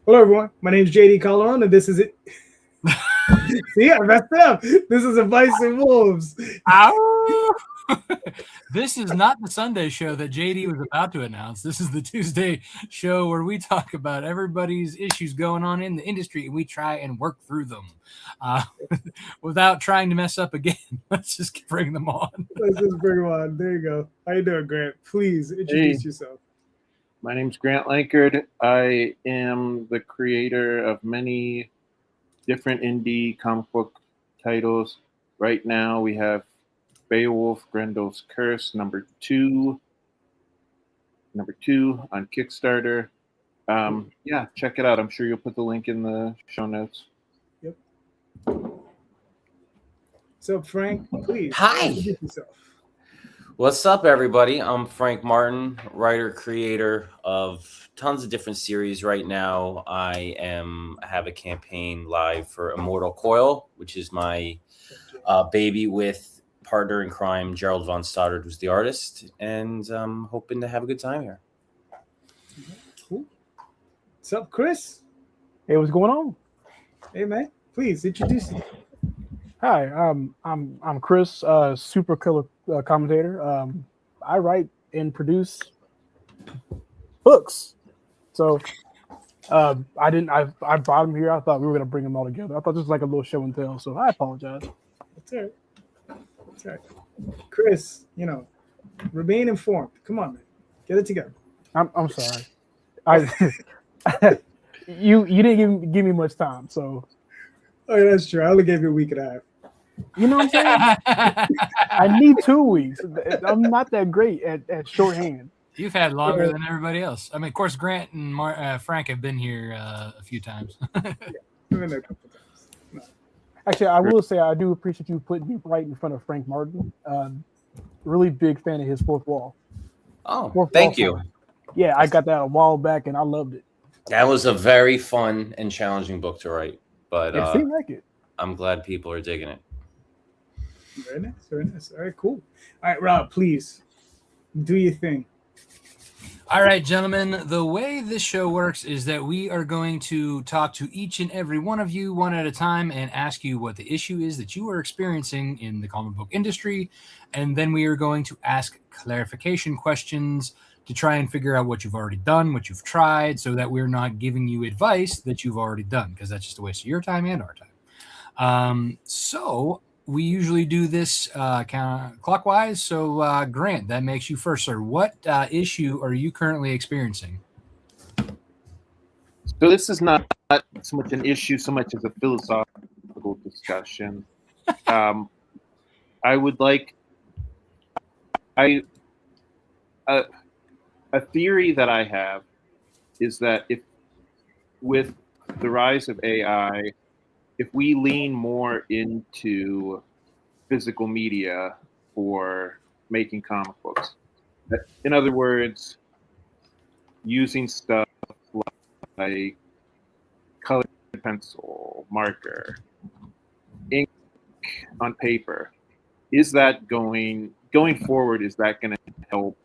Hello, everyone. My name is Jd Calderon, and this is it. See, I messed it up. This is Advice and Wolves. Ow! This is not the Sunday show that JD was about to announce. This is the Tuesday show where we talk about everybody's issues going on in the industry and we try and work through them without trying to mess up again. Let's just bring them on. Let's just bring him on. There you go. How you doing, Grant? Please introduce yourself. My name's Grant Lankard. I am the creator of many different indie comic book titles. Right now we have Beowulf, Grendel's Curse, number two on Kickstarter. Yeah, check it out. I'm sure you'll put the link in the show notes. Yep. So, Frank, please. Hi. Introduce yourself. What's up, everybody? I'm Frank Martin, writer, creator of tons of different series. Right now, I have a campaign live for Immortal Coil, which is my baby with partner in crime, Gerald von Stoddard, who's the artist, and I'm hoping to have a good time here. Cool. What's up, Chris? Hey, what's going on? Hey, man. Please introduce yourself. Hi, I'm Chris, super killer commentator. I write and produce books. So I brought them here. I thought we were gonna bring them all together. I thought this was like a little show and tell. So I apologize. That's all right. That's all right. Chris, remain informed. Come on, man. Get it together. I'm sorry. You didn't give me much time, so. Oh, yeah, that's true. I only gave you a week and a half. You know what I'm saying? I need 2 weeks. I'm not that great at shorthand. You've had longer than everybody else. I mean, of course, Grant and Frank have been here a few times. Yeah, I've been there a couple times. No. Actually, I will say I do appreciate you putting me right in front of Frank Martin. Really big fan of his Fourth Wall. Oh, thank you. Yeah, I got that a while back, and I loved it. That was a very fun and challenging book to write, but It seemed like it. I'm glad people are digging it. Very nice. Very nice. All right, cool. All right, Rob, please do your thing. All right, gentlemen, the way this show works is that we are going to talk to each and every one of you one at a time and ask you what the issue is that you are experiencing in the comic book industry. And then we are going to ask clarification questions to try and figure out what you've already done, what you've tried, so that we're not giving you advice that you've already done, because that's just a waste of your time and our time. So we usually do this clockwise. So, Grant, that makes you first, sir. What issue are you currently experiencing? So this is not so much an issue, so much as a philosophical discussion. I would like a theory that I have is that if with the rise of AI, if we lean more into physical media for making comic books, in other words, using stuff like colored pencil, marker, ink on paper, is that going forward, is that going to help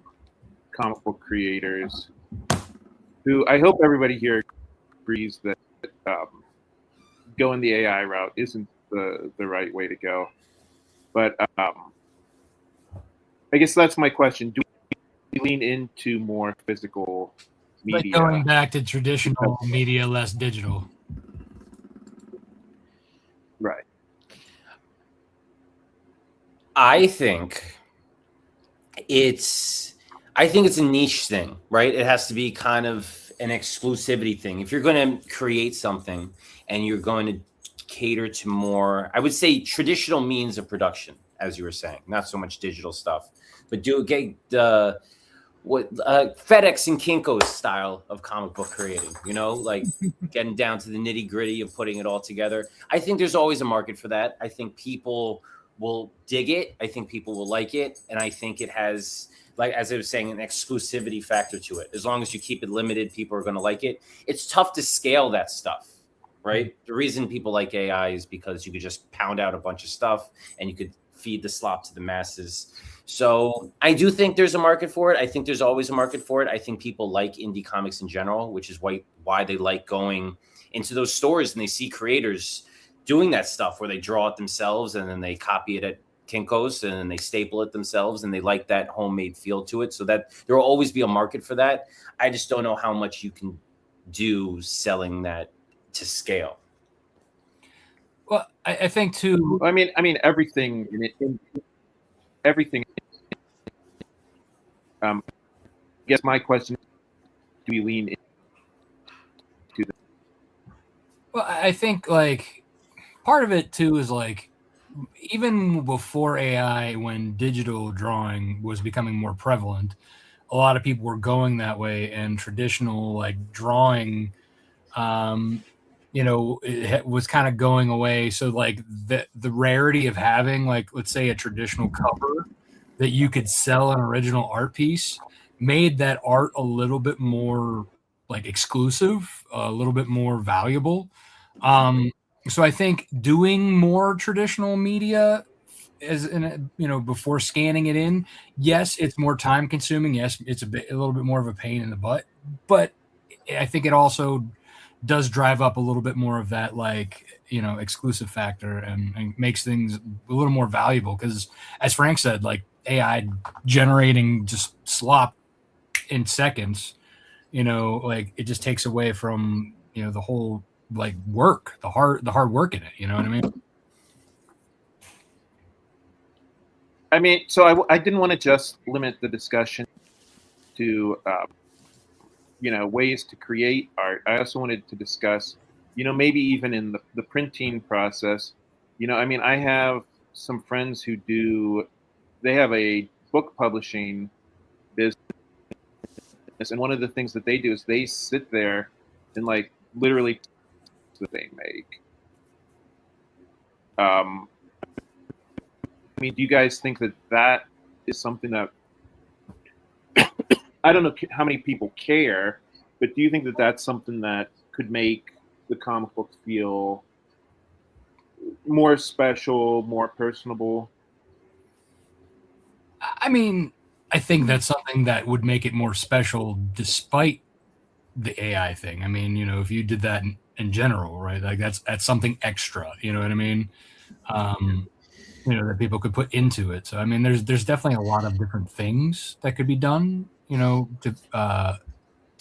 comic book creators who, I hope everybody here agrees that going the AI route isn't the right way to go. But I guess that's my question. Do we lean into more physical media? Like going back to traditional media, less digital. Right. I think it's a niche thing, right? It has to be kind of an exclusivity thing. If you're going to create something and you're going to cater to more, I would say, traditional means of production, as you were saying, not so much digital stuff, but get what FedEx and Kinko's style of comic book creating, like getting down to the nitty gritty of putting it all together. I think there's always a market for that. I think people will dig it. I think people will like it. And I think it has, like, as I was saying, an exclusivity factor to it. As long as you keep it limited, people are going to like it. It's tough to scale that stuff, right? The reason people like AI is because you could just pound out a bunch of stuff and you could feed the slop to the masses. So I do think there's a market for it. I think there's always a market for it. I think people like indie comics in general, which is why they like going into those stores and they see creators doing that stuff where they draw it themselves and then they copy it at Kinko's and then they staple it themselves and they like that homemade feel to it. So that there will always be a market for that. I just don't know how much you can do selling that to scale. Well, I think too. I mean, everything. Everything. I guess my question: do we lean into the? Well, I think like part of it too is like even before AI, when digital drawing was becoming more prevalent, a lot of people were going that way, and traditional like drawing. It was kind of going away. So like the rarity of having like, let's say a traditional cover that you could sell an original art piece made that art a little bit more like exclusive, a little bit more valuable. So I think doing more traditional media before scanning it in, yes, it's more time consuming. Yes, it's a little bit more of a pain in the butt, but I think it also does drive up a little bit more of that, like, exclusive factor and makes things a little more valuable. Because as Frank said, like AI generating just slop in seconds, like it just takes away from, the whole like work, the hard work in it. You know what I mean? I mean, so I didn't want to just limit the discussion to, ways to create art. I also wanted to discuss, maybe even in the printing process. I have some friends who they have a book publishing business. And one of the things that they do is they sit there and like literally that they make. Do you guys think that is something that I don't know how many people care, but do you think that that's something that could make the comic book feel more special, more personable? I mean, I think that's something that would make it more special despite the AI thing. I mean, if you did that in general, right? Like that's something extra, you know what I mean? That people could put into it. So, I mean, there's definitely a lot of different things that could be done, to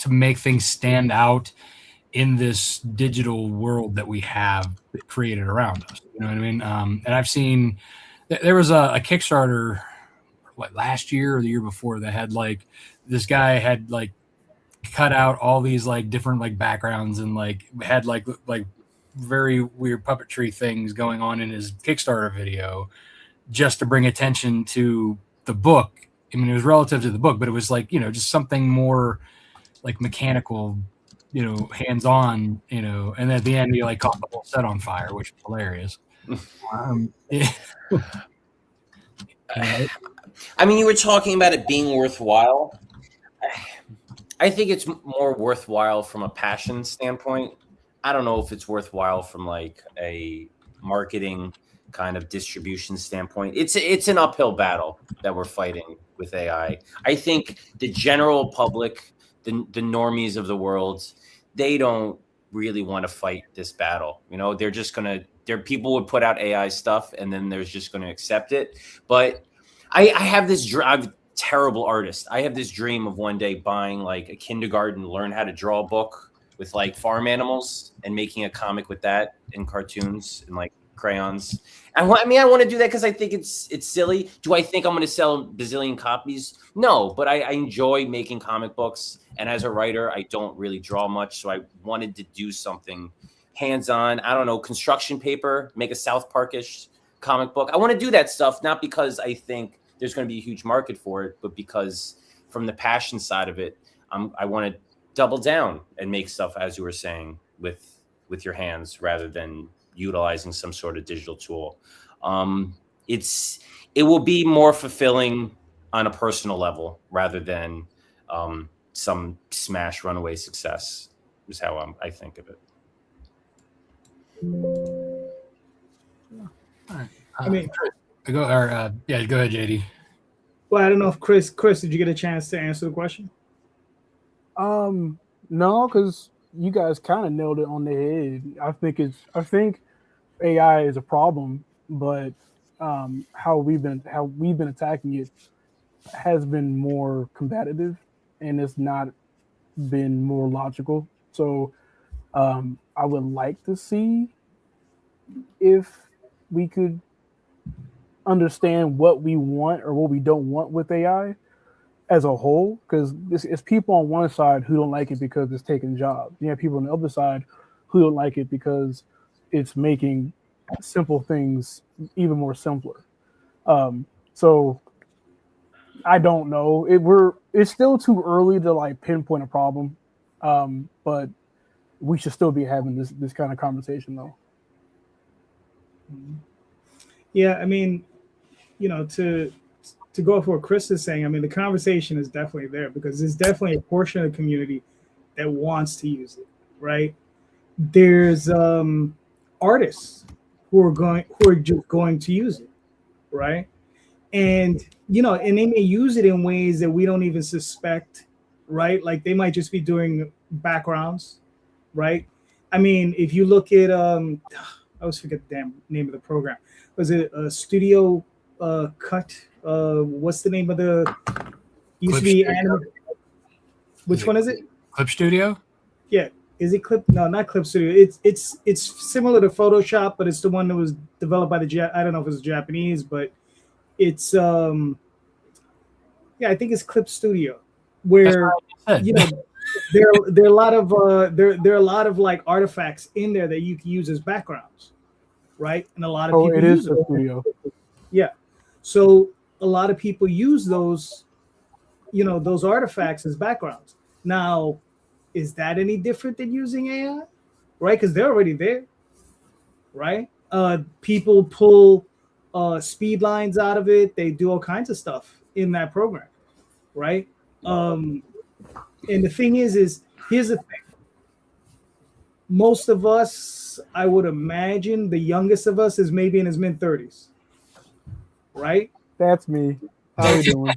make things stand out in this digital world that we have created around us. You know what I mean? And I've seen there was a Kickstarter last year or the year before that had like this guy had like cut out all these like different like backgrounds and like had like very weird puppetry things going on in his Kickstarter video just to bring attention to the book. I mean, it was relative to the book, but it was like, just something more like mechanical, hands-on, and at the end he like caught the whole set on fire, which is hilarious. Yeah. I mean, you were talking about it being worthwhile. I think it's more worthwhile from a passion standpoint. I don't know if it's worthwhile from like a marketing kind of distribution standpoint. It's an uphill battle that we're fighting with AI. I think the general public, the normies of the world, they don't really want to fight this battle. They're just people would put out AI stuff and then they're just going to accept it. But I have this I'm a terrible artist. I have this dream of one day buying like a kindergarten learn how to draw book with like farm animals and making a comic with that and cartoons and like crayons. I want to do that because I think it's silly. Do I think I'm going to sell a bazillion copies? No, but I enjoy making comic books. And as a writer, I don't really draw much. So I wanted to do something hands-on. I don't know, construction paper, make a South Park-ish comic book. I want to do that stuff, not because I think there's going to be a huge market for it, but because from the passion side of it, I want to double down and make stuff, as you were saying, with your hands rather than utilizing some sort of digital tool. It will be more fulfilling on a personal level rather than some smash runaway success is how I think of it. All right. I mean, Go ahead, JD. Well, I don't know if Chris, did you get a chance to answer the question? No, because you guys kind of nailed it on the head. I think AI is a problem, but how we've been attacking it has been more combative, and it's not been more logical. So I would like to see if we could understand what we want or what we don't want with AI as a whole, because it's people on one side who don't like it because it's taking jobs. You have people on the other side who don't like it because it's making simple things even more simpler. So I don't know. It's still too early to like pinpoint a problem, but we should still be having this kind of conversation though. Yeah, I mean, to go off what Chris is saying, I mean, the conversation is definitely there because there's definitely a portion of the community that wants to use it, right? There's artists who are just going to use it, right? And and they may use it in ways that we don't even suspect, right? Like they might just be doing backgrounds, right? I mean, if you look at I always forget the damn name of the program. Was it a Studio Cut? What's the name of the used to be anime? Which one is it? Clip Studio? Yeah. Is it Clip? No, not Clip Studio. It's similar to Photoshop, but it's the one that was developed by I don't know if it's Japanese, but it's I think it's Clip Studio, where there are a lot of there are a lot of like artifacts in there that you can use as backgrounds, right? And a lot of people use Clip Studio. Yeah. So a lot of people use those, those artifacts as backgrounds. Now, is that any different than using AI? Right? Because they're already there, right? People pull speed lines out of it. They do all kinds of stuff in that program, right? And the thing is here's the thing. Most of us, I would imagine, the youngest of us is maybe in his mid-30s, right? That's me. How are we doing?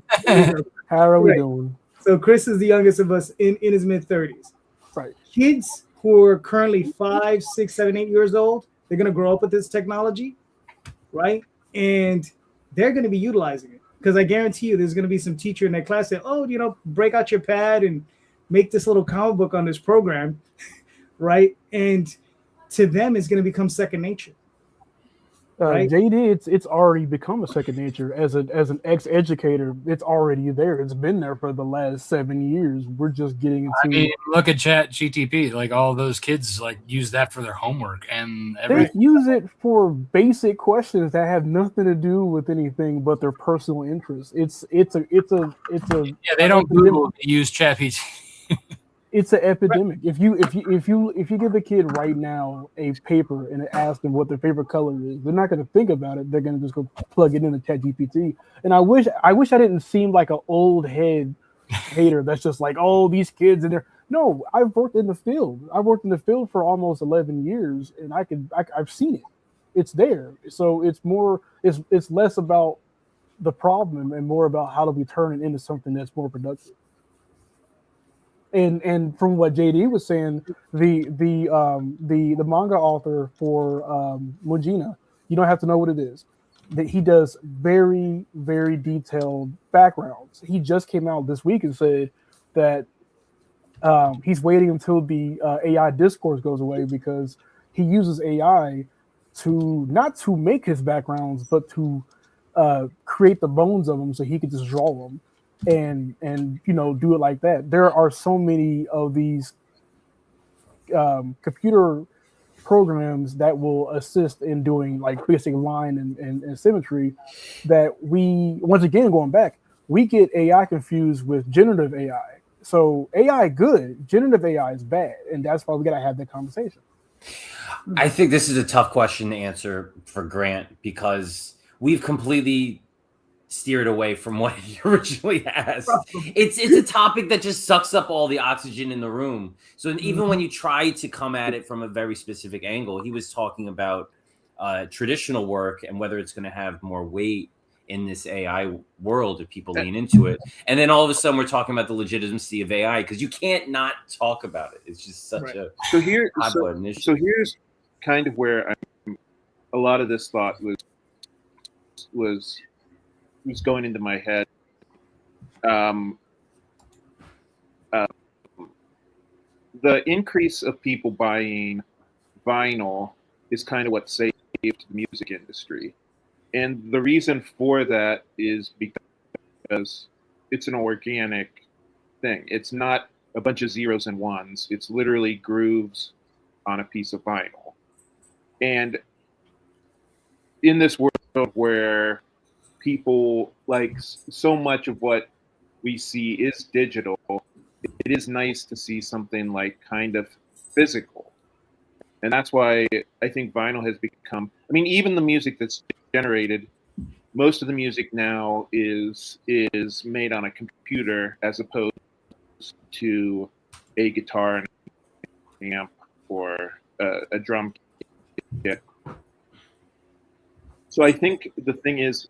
How are we doing? So Chris is the youngest of us in his mid-30s. Right. Kids who are currently 5, 6, 7, 8 years old, they're going to grow up with this technology, right? And they're going to be utilizing it. Because I guarantee you there's going to be some teacher in that class that, break out your pad and make this little comic book on this program, right? And to them, it's going to become second nature. Right? JD, it's already become a second nature. As an ex-educator, it's already there. It's been there for the last 7 years. We're just getting into. I mean, look at ChatGPT. Like all those kids, like use that for their homework and everything. They use it for basic questions that have nothing to do with anything but their personal interests. It's a. Yeah, they don't Google to use ChatGPT. It's an epidemic. If you give a kid right now a paper and ask them what their favorite color is, they're not going to think about it. They're going to just go plug it into ChatGPT. And I wish I didn't seem like an old head hater that's just like, oh, these kids and they're no. I've worked in the field. I worked in the field for almost 11 years, and I've seen it. It's there. So it's less about the problem and more about how do we turn it into something that's more productive. And from what JD was saying, the manga author for Mujina, you don't have to know what it is. That he does very, very detailed backgrounds. He just came out this week and said that he's waiting until the AI discourse goes away because he uses AI not to make his backgrounds, but to create the bones of them so he can just draw them. And do it like that. There are so many of these computer programs that will assist in doing like basic line and symmetry that we, once again, going back, we get AI confused with generative AI. So AI good, generative AI is bad, and that's why we gotta have that conversation. I think this is a tough question to answer for Grant because we've completely steered away from what he originally asked. It's a topic that just sucks up all the oxygen in the room. So even when you try to come at it from a very specific angle, he was talking about traditional work and whether it's going to have more weight in this AI world if people lean into it. And then all of a sudden we're talking about the legitimacy of AI because you can't not talk about it. It's just such a hot button issue. So here's kind of where a lot of this thought was going into my head. The increase of people buying vinyl is kind of what saved the music industry. And the reason for that is because it's an organic thing. It's not a bunch of zeros and ones. It's literally grooves on a piece of vinyl. And in this world where people, like, so much of what we see is digital, it is nice to see something like kind of physical. And that's why I think vinyl has become, I mean, even the music that's generated, most of the music now is made on a computer as opposed to a guitar and an amp or a drum kit. So I think the thing is,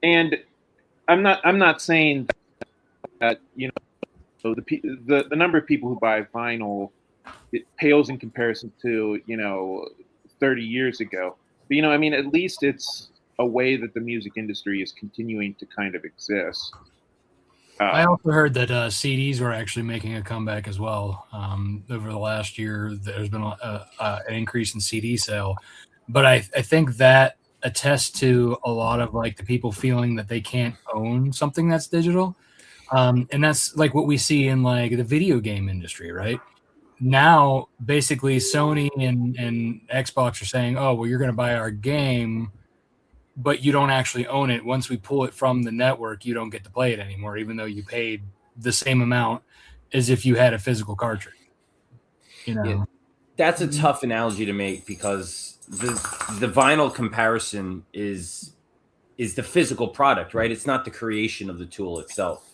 and I'm not saying that, you know, the number of people who buy vinyl, it pales in comparison to, you know, 30 years ago. But, you know, I mean, at least it's a way that the music industry is continuing to kind of exist. I also heard that CDs were actually making a comeback as well. Over the last year, there's been an increase in CD sale. But I think that attests to a lot of, like, the people feeling that they can't own something that's digital. And that's like what we see in, like, the video game industry, right? Now, basically, Sony and Xbox are saying, oh, well, you're going to buy our game, but you don't actually own it. Once we pull it from the network, you don't get to play it anymore, even though you paid the same amount as if you had a physical cartridge. You know? Yeah, that's a tough analogy to make because the vinyl comparison is the physical product, right? It's not the creation of the tool itself.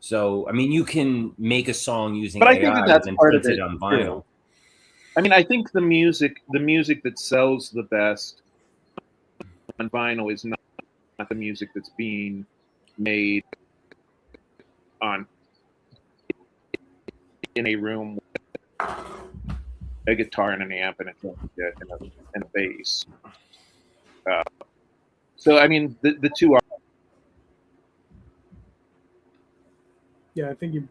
So, I mean, you can make a song using AI and put it on vinyl. I mean, I think the music that sells the best on vinyl is not the music that's being made in a room with a guitar and an amp and a drum kit and a bass. So, I mean, the two are. Yeah, I think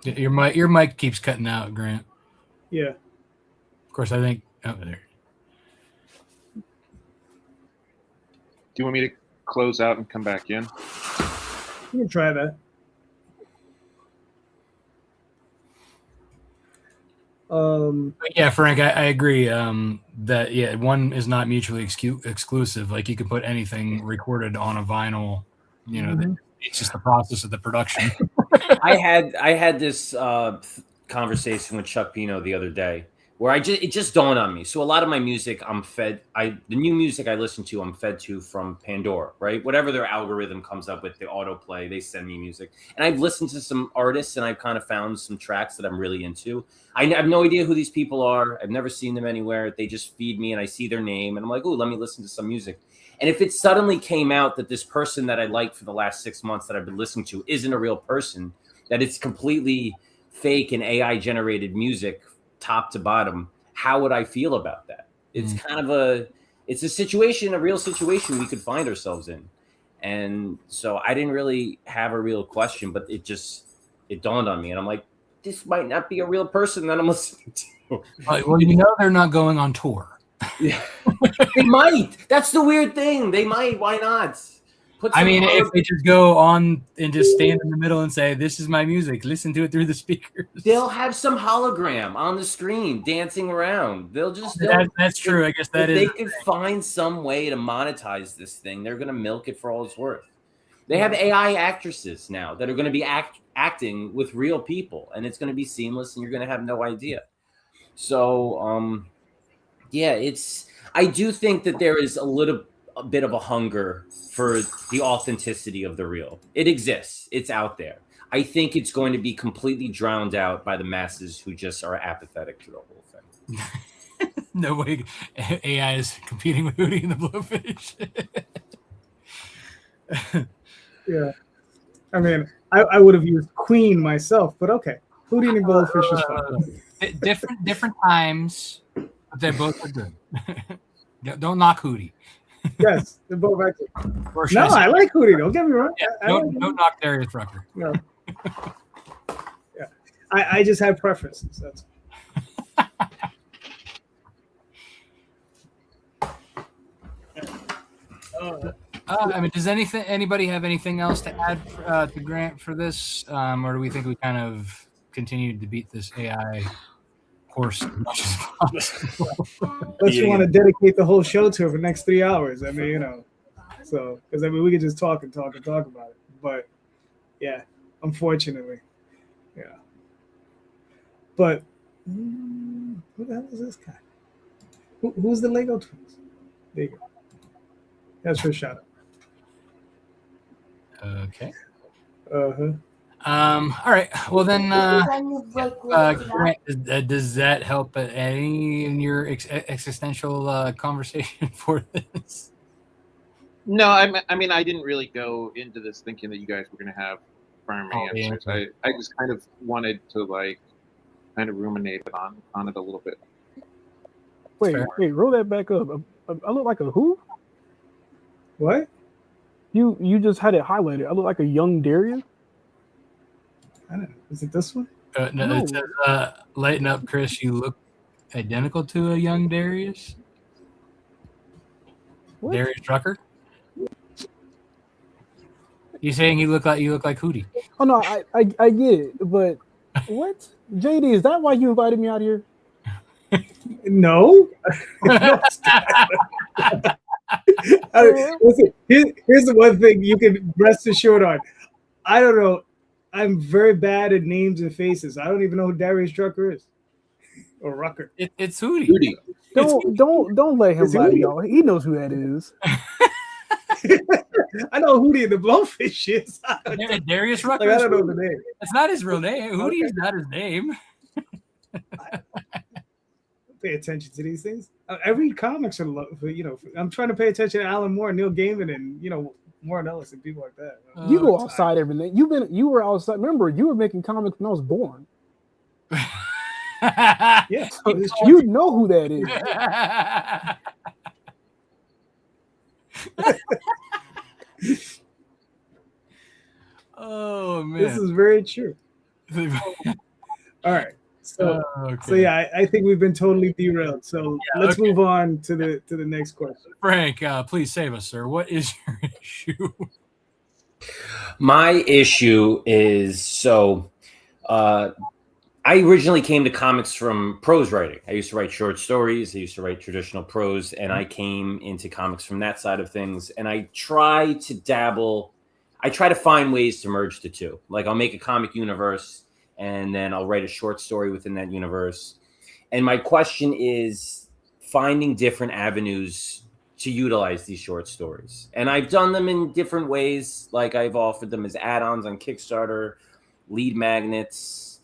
your mic keeps cutting out, Grant. Yeah. Of course, I think over there. Do you want me to close out and come back in? You can try that. Yeah, Frank, I agree that one is not mutually exclusive. Like, you could put anything recorded on a vinyl, you know. It's just the process of the production. I had this conversation with Chuck Pino the other day where it just dawned on me. So a lot of my music, the new music I listen to, I'm fed to from Pandora, right? Whatever their algorithm comes up with, the autoplay, they send me music. And I've listened to some artists and I've kind of found some tracks that I'm really into. I have no idea who these people are. I've never seen them anywhere. They just feed me and I see their name and I'm like, oh, let me listen to some music. And if it suddenly came out that this person that I liked for the last 6 months that I've been listening to isn't a real person, that it's completely fake and AI generated music top to bottom, how would I feel about that? It's kind of it's a situation, a real situation we could find ourselves in. And so I didn't really have a real question, but it dawned on me. And I'm like, this might not be a real person that I'm listening to. Well, you know, they're not going on tour. Yeah. They might. That's the weird thing. They might. Why not? If they just go on and just stand in the middle and say, this is my music, listen to it through the speakers. They'll have some hologram on the screen dancing around. That's true. I guess that is. They could find some way to monetize this thing. They're going to milk it for all it's worth. They have AI actresses now that are going to be acting with real people, and it's going to be seamless, and you're going to have no idea. So, I do think that there is a bit of a hunger for the authenticity of the real. It exists. It's out there. I think it's going to be completely drowned out by the masses who just are apathetic to the whole thing. No way AI is competing with Hootie and the Blowfish. Yeah. I mean, I would have used Queen myself, but okay. Hootie and the Blowfish is fine. Different times, but they both are good. Don't knock Hootie. Yes, they're both active. Or should No, say- I like Hootie. Don't get me wrong. Yeah, I don't like knock Darius Rucker. No. Yeah. I just have preferences. That's I mean, does anybody have anything else to add to Grant for this, or do we think we kind of continued to beat this AI horse as much as possible? unless you want to dedicate the whole show to it for the next 3 hours. I mean, you know, so because I mean we could just talk about it. But yeah, unfortunately, yeah. But who the hell is this guy? Who's the Lego twins? There you go. That's for a shout out. Okay. Uh-huh. All right. Well then, Grant, does that help any in your existential conversation for this? No, I mean, I didn't really go into this thinking that you guys were going to have firm answers. Yeah. I just kind of wanted to kind of ruminate on it a little bit. Wait, roll that back up. I look like a who? What? You just had it highlighted. I look like a young Darius. I don't know. Is it this one? No, it says, lighten up, Chris. You look identical to a young Darius. What? Darius Rucker. You saying you look like Hootie? Oh no, I get it, but what? JD, is that why you invited me out here? No. Listen, here's the one thing you can rest assured on. I don't know. I'm very bad at names and faces. I don't even know who Darius Rucker is. Or Rucker. It's Hootie. Don't let him Is it lie to Hootie? y'all. He knows who that is. I know who Hootie and the Blowfish is. Darius Like, Rucker. I don't know the name. It's not his real name. Hootie is not his name. Pay attention to these things. I read comics for I'm trying to pay attention to Alan Moore, Neil Gaiman, and Warren Ellis and people like that. You go outside every day. You were outside. Remember, you were making comics when I was born. Yeah, So you know who that is. Oh man, this is very true. All right. So yeah, I think we've been totally derailed. So let's move on to the next question. Frank, please save us, sir. What is your issue? My issue is I originally came to comics from prose writing. I used to write short stories. I used to write traditional prose, and I came into comics from that side of things. And I try to dabble. I try to find ways to merge the two. Like I'll make a comic universe, and then I'll write a short story within that universe. And my question is finding different avenues to utilize these short stories. And I've done them in different ways. Like I've offered them as add-ons on Kickstarter, lead magnets,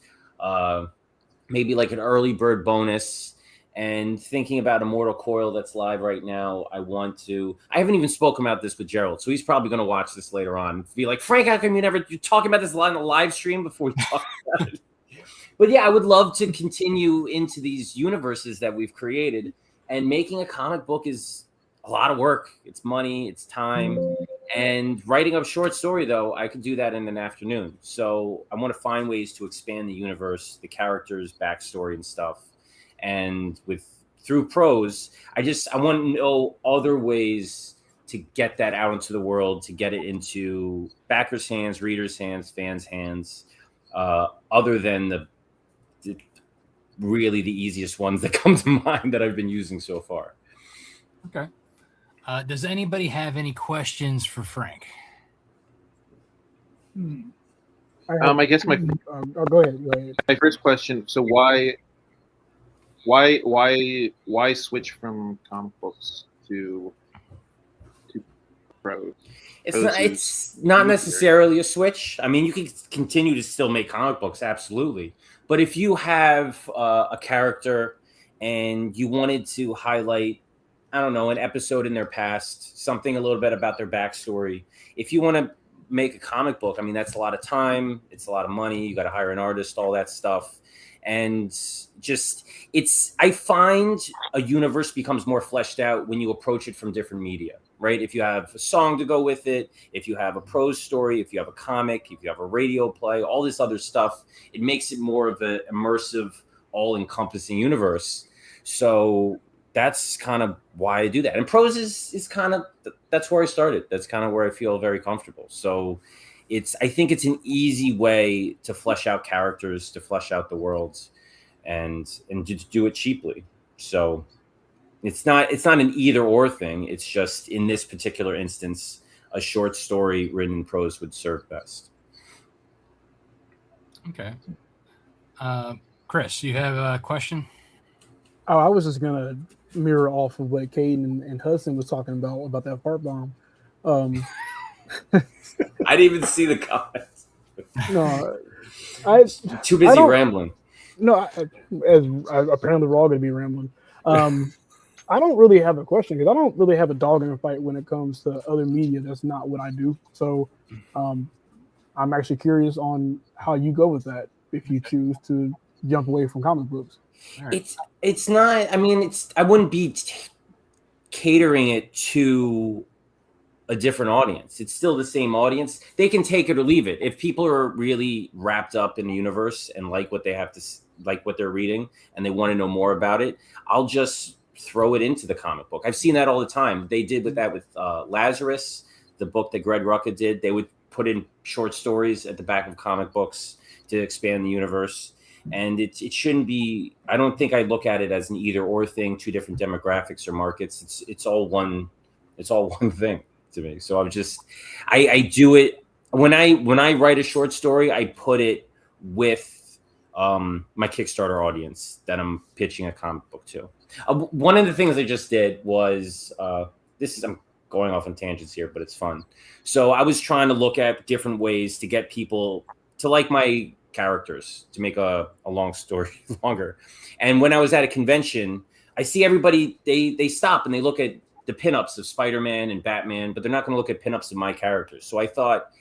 maybe like an early bird bonus. And thinking about Immortal Coil that's live right now, I haven't even spoken about this with Gerald, so he's probably going to watch this later on. Be like, Frank, how come you're talking about this on the live stream before we talk about it? But yeah, I would love to continue into these universes that we've created. And making a comic book is a lot of work. It's money, it's time. And writing a short story, though, I could do that in an afternoon. So I want to find ways to expand the universe, the characters, backstory, and stuff. And through prose, I want to know other ways to get that out into the world, to get it into backers' hands, readers' hands, fans' hands, other than the really the easiest ones that come to mind that I've been using so far. Okay. Does anybody have any questions for Frank? I guess my go ahead. my first question. So why switch from comic books to prose? It's not necessarily a switch. I mean, you can continue to still make comic books, absolutely. But if you have a character and you wanted to highlight, I don't know, an episode in their past, something a little bit about their backstory. If you want to make a comic book, I mean, that's a lot of time. It's a lot of money. You got to hire an artist, all that stuff. And just, I find a universe becomes more fleshed out when you approach it from different media, right? If you have a song to go with it, if you have a prose story, if you have a comic, if you have a radio play, all this other stuff, it makes it more of an immersive, all-encompassing universe. So that's kind of why I do that. And prose is kind of, that's where I started. That's kind of where I feel very comfortable. So I think it's an easy way to flesh out characters, to flesh out the worlds, and to do it cheaply. So it's not an either or thing. It's just, in this particular instance, a short story written in prose would serve best. Okay. Chris, you have a question? Oh, I was just gonna mirror off of what Caden and Hudson was talking about that fart bomb. I didn't even see the comments. No, Too busy rambling. No, apparently we're all going to be rambling. I don't really have a question because I don't really have a dog in the fight when it comes to other media. That's not what I do. So I'm actually curious on how you go with that if you choose to jump away from comic books. Right. It's not. I mean, I wouldn't be catering it to a different audience. It's still the same audience. They can take it or leave it. If people are really wrapped up in the universe and like what they have to, like what they're reading, and they want to know more about it, I'll just throw it into the comic book. I've seen that all the time. They did with Lazarus, the book that Greg Rucka did. They would put in short stories at the back of comic books to expand the universe. And it shouldn't be, I don't think I look at it as an either or thing, two different demographics or markets. It's all one thing to me. So I do it when I write a short story, I put it with my Kickstarter audience that I'm pitching a comic book to. One of the things I just did was I'm going off on tangents here, but it's fun. So I was trying to look at different ways to get people to like my characters, to make a long story longer. And when I was at a convention, I see everybody, they stop and they look at the pinups of Spider-Man and Batman, but they're not going to look at pinups of my characters. So I thought,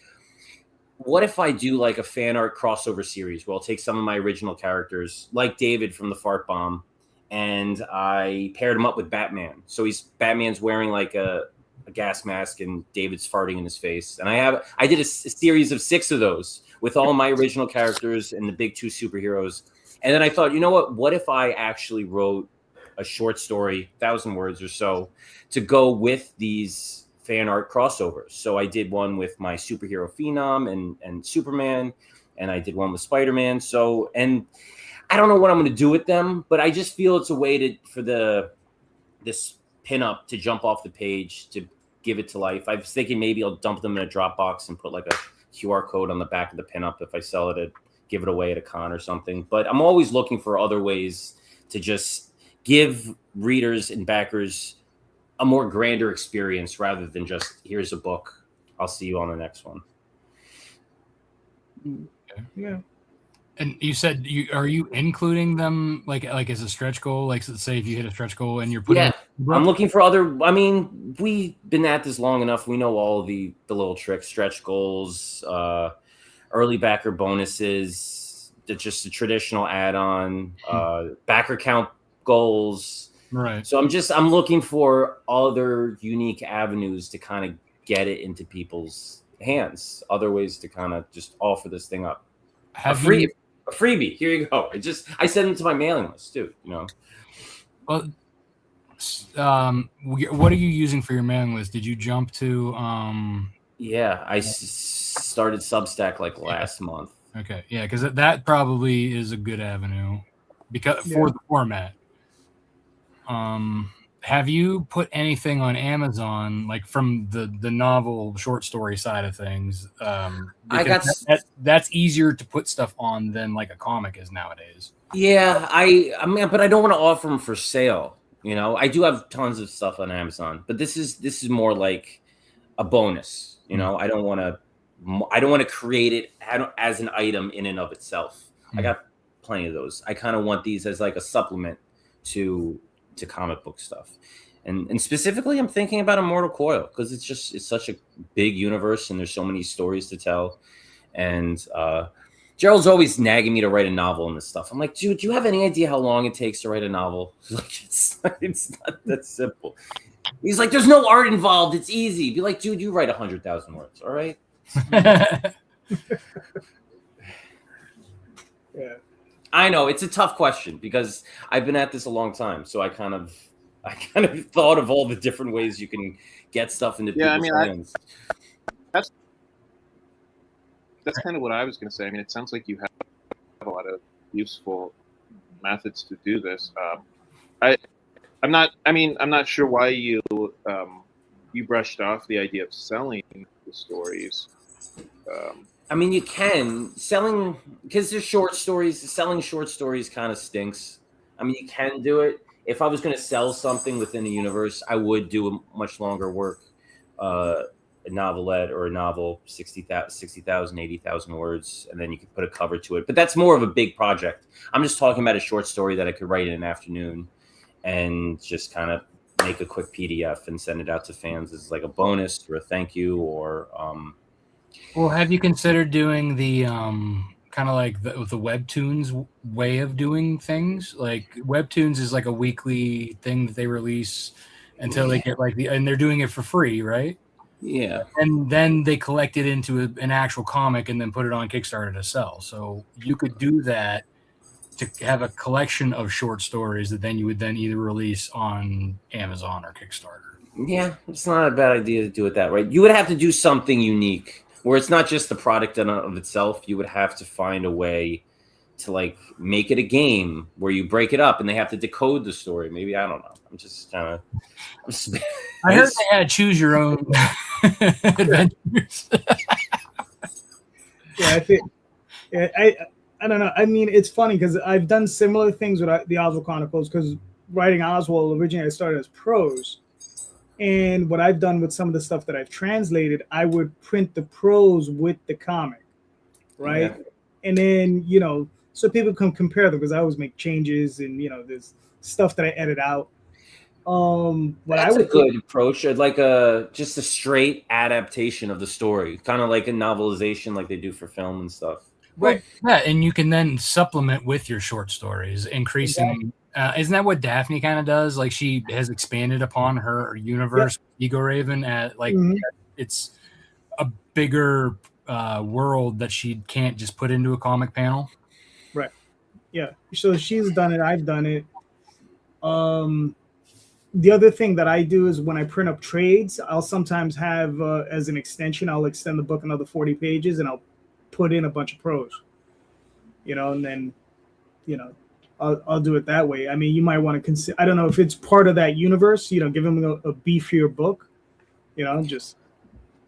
what if I do like a fan art crossover series where I'll take some of my original characters, like David from the Fart Bomb, and I paired him up with Batman. So Batman's wearing like a gas mask and David's farting in his face. And I did a series of 6 of those with all my original characters and the big 2 superheroes. And then I thought, you know what if I actually wrote a short story, 1,000 words or so, to go with these fan art crossovers. So I did one with my superhero Phenom and Superman, and I did one with Spider-Man. So, and I don't know what I'm going to do with them, but I just feel it's a way for this pinup to jump off the page, to give it to life. I was thinking maybe I'll dump them in a Dropbox and put like a QR code on the back of the pinup if I sell it, give it away at a con or something. But I'm always looking for other ways to just give readers and backers a more grander experience rather than just, here's a book, I'll see you on the next one. Okay. Yeah. And you said are you including them like as a stretch goal? Like, let's say if you hit a stretch goal and you're putting I'm looking for we've been at this long enough. We know all the little tricks, stretch goals, early backer bonuses, just a traditional add-on, backer count goals. Right. So I'm looking for other unique avenues to kind of get it into people's hands, other ways to kind of just offer this thing up. A freebie. Here you go. I send them to my mailing list too, you know. Well, what are you using for your mailing list? Did you jump to Yeah, I started Substack like last month. Okay. Yeah, because that probably is a good avenue for the format. Have you put anything on Amazon, like from the novel short story side of things? That's easier to put stuff on than like a comic is nowadays. Yeah, I mean, but I don't want to offer them for sale. You know, I do have tons of stuff on Amazon, but this is more like a bonus. You know, I don't want to create it as an item in and of itself. I got plenty of those. I kind of want these as like a supplement to comic book stuff. And specifically, I'm thinking about Immortal Coil because it's such a big universe and there's so many stories to tell. And Gerald's always nagging me to write a novel and this stuff. I'm like, dude, do you have any idea how long it takes to write a novel? Like, it's not that simple. He's like, there's no art involved. It's easy. Be like, dude, you write 100,000 words. All right. Yeah. I know it's a tough question because I've been at this a long time. So I kind of thought of all the different ways you can get stuff into people's hands. That's kind of what I was going to say. I mean, it sounds like you have a lot of useful methods to do this. I'm not sure why you brushed off the idea of selling the stories. I mean, you can selling because they're short stories. Selling short stories kind of stinks. I mean, you can do it. If I was going to sell something within the universe, I would do a much longer work, a novelette or a novel, 60,000, 80,000 words, and then you could put a cover to it. But that's more of a big project. I'm just talking about a short story that I could write in an afternoon and just kind of make a quick PDF and send it out to fans as like a bonus or a thank you or. Well, have you considered doing the kind of like the Webtoons way of doing things? Like Webtoons is like a weekly thing that they release until they get and they're doing it for free, right? Yeah. And then they collect it into an actual comic and then put it on Kickstarter to sell. So you could do that to have a collection of short stories that then you would then either release on Amazon or Kickstarter. Yeah, it's not a bad idea to do it that way. You would have to do something unique where it's not just the product in of itself. You would have to find a way to like make it a game where you break it up and they have to decode the story. Maybe, I don't know. I'm just kind of. I heard they had choose your own adventures. Yeah, I think. Yeah, I don't know. I mean, it's funny because I've done similar things with the Oswald Chronicles because writing Oswald originally I started as prose. And what I've done with some of the stuff that I've translated, I would print the prose with the comic, right? Yeah. And then, so people can compare them because I always make changes and, there's stuff that I edit out. That's a good approach. Like just a straight adaptation of the story, kind of like a novelization like they do for film and stuff. Right. Yeah, and you can then supplement with your short stories, increasing. Exactly. Isn't that what Daphne kind of does? Like she has expanded upon her universe, Ego Raven, at it's a bigger world that she can't just put into a comic panel. Right. Yeah. So she's done it. I've done it. The other thing that I do is when I print up trades, I'll sometimes have as an extension, I'll extend the book another 40 pages and I'll put in a bunch of prose, and then, I'll do it that way. I mean, you might want to consider, I don't know if it's part of that universe, give them a beefier book, just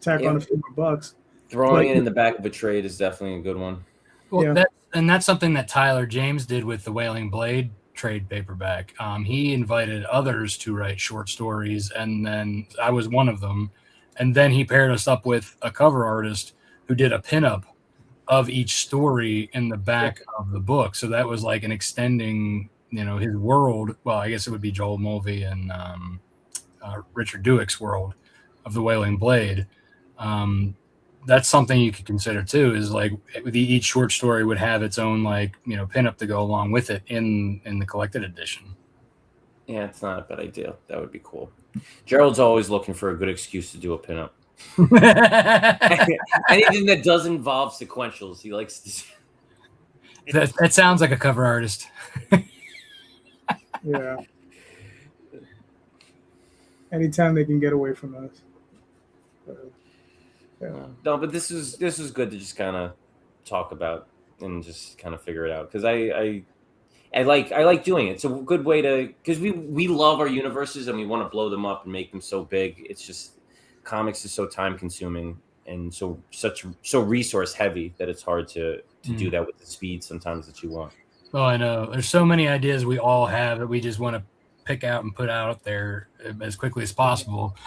tack on a few more bucks. Throwing it in the back of a trade is definitely a good one. Well, that's something that Tyler James did with the Wailing Blade trade paperback. He invited others to write short stories, and then I was one of them. And then he paired us up with a cover artist who did a pinup of each story in the back of the book. So that was like an extending, his world. Well, I guess it would be Joel Mulvey and Richard Dueck's world of the Wailing Blade. That's something you could consider too, is like each short story would have its own pinup to go along with it in the collected edition. Yeah, it's not a bad idea. That would be cool. Gerald's always looking for a good excuse to do a pinup. Anything that does involve sequentials, he likes to. That sounds like a cover artist. Yeah. Anytime they can get away from us. No, but this is good to just kind of talk about and just kind of figure it out because I like doing it. It's a good way to because we love our universes and we want to blow them up and make them so big. It's just comics is so time consuming and so resource heavy that it's hard to do that with the speed sometimes that you want. Oh, I know. There's so many ideas we all have that we just want to pick out and put out there as quickly as possible.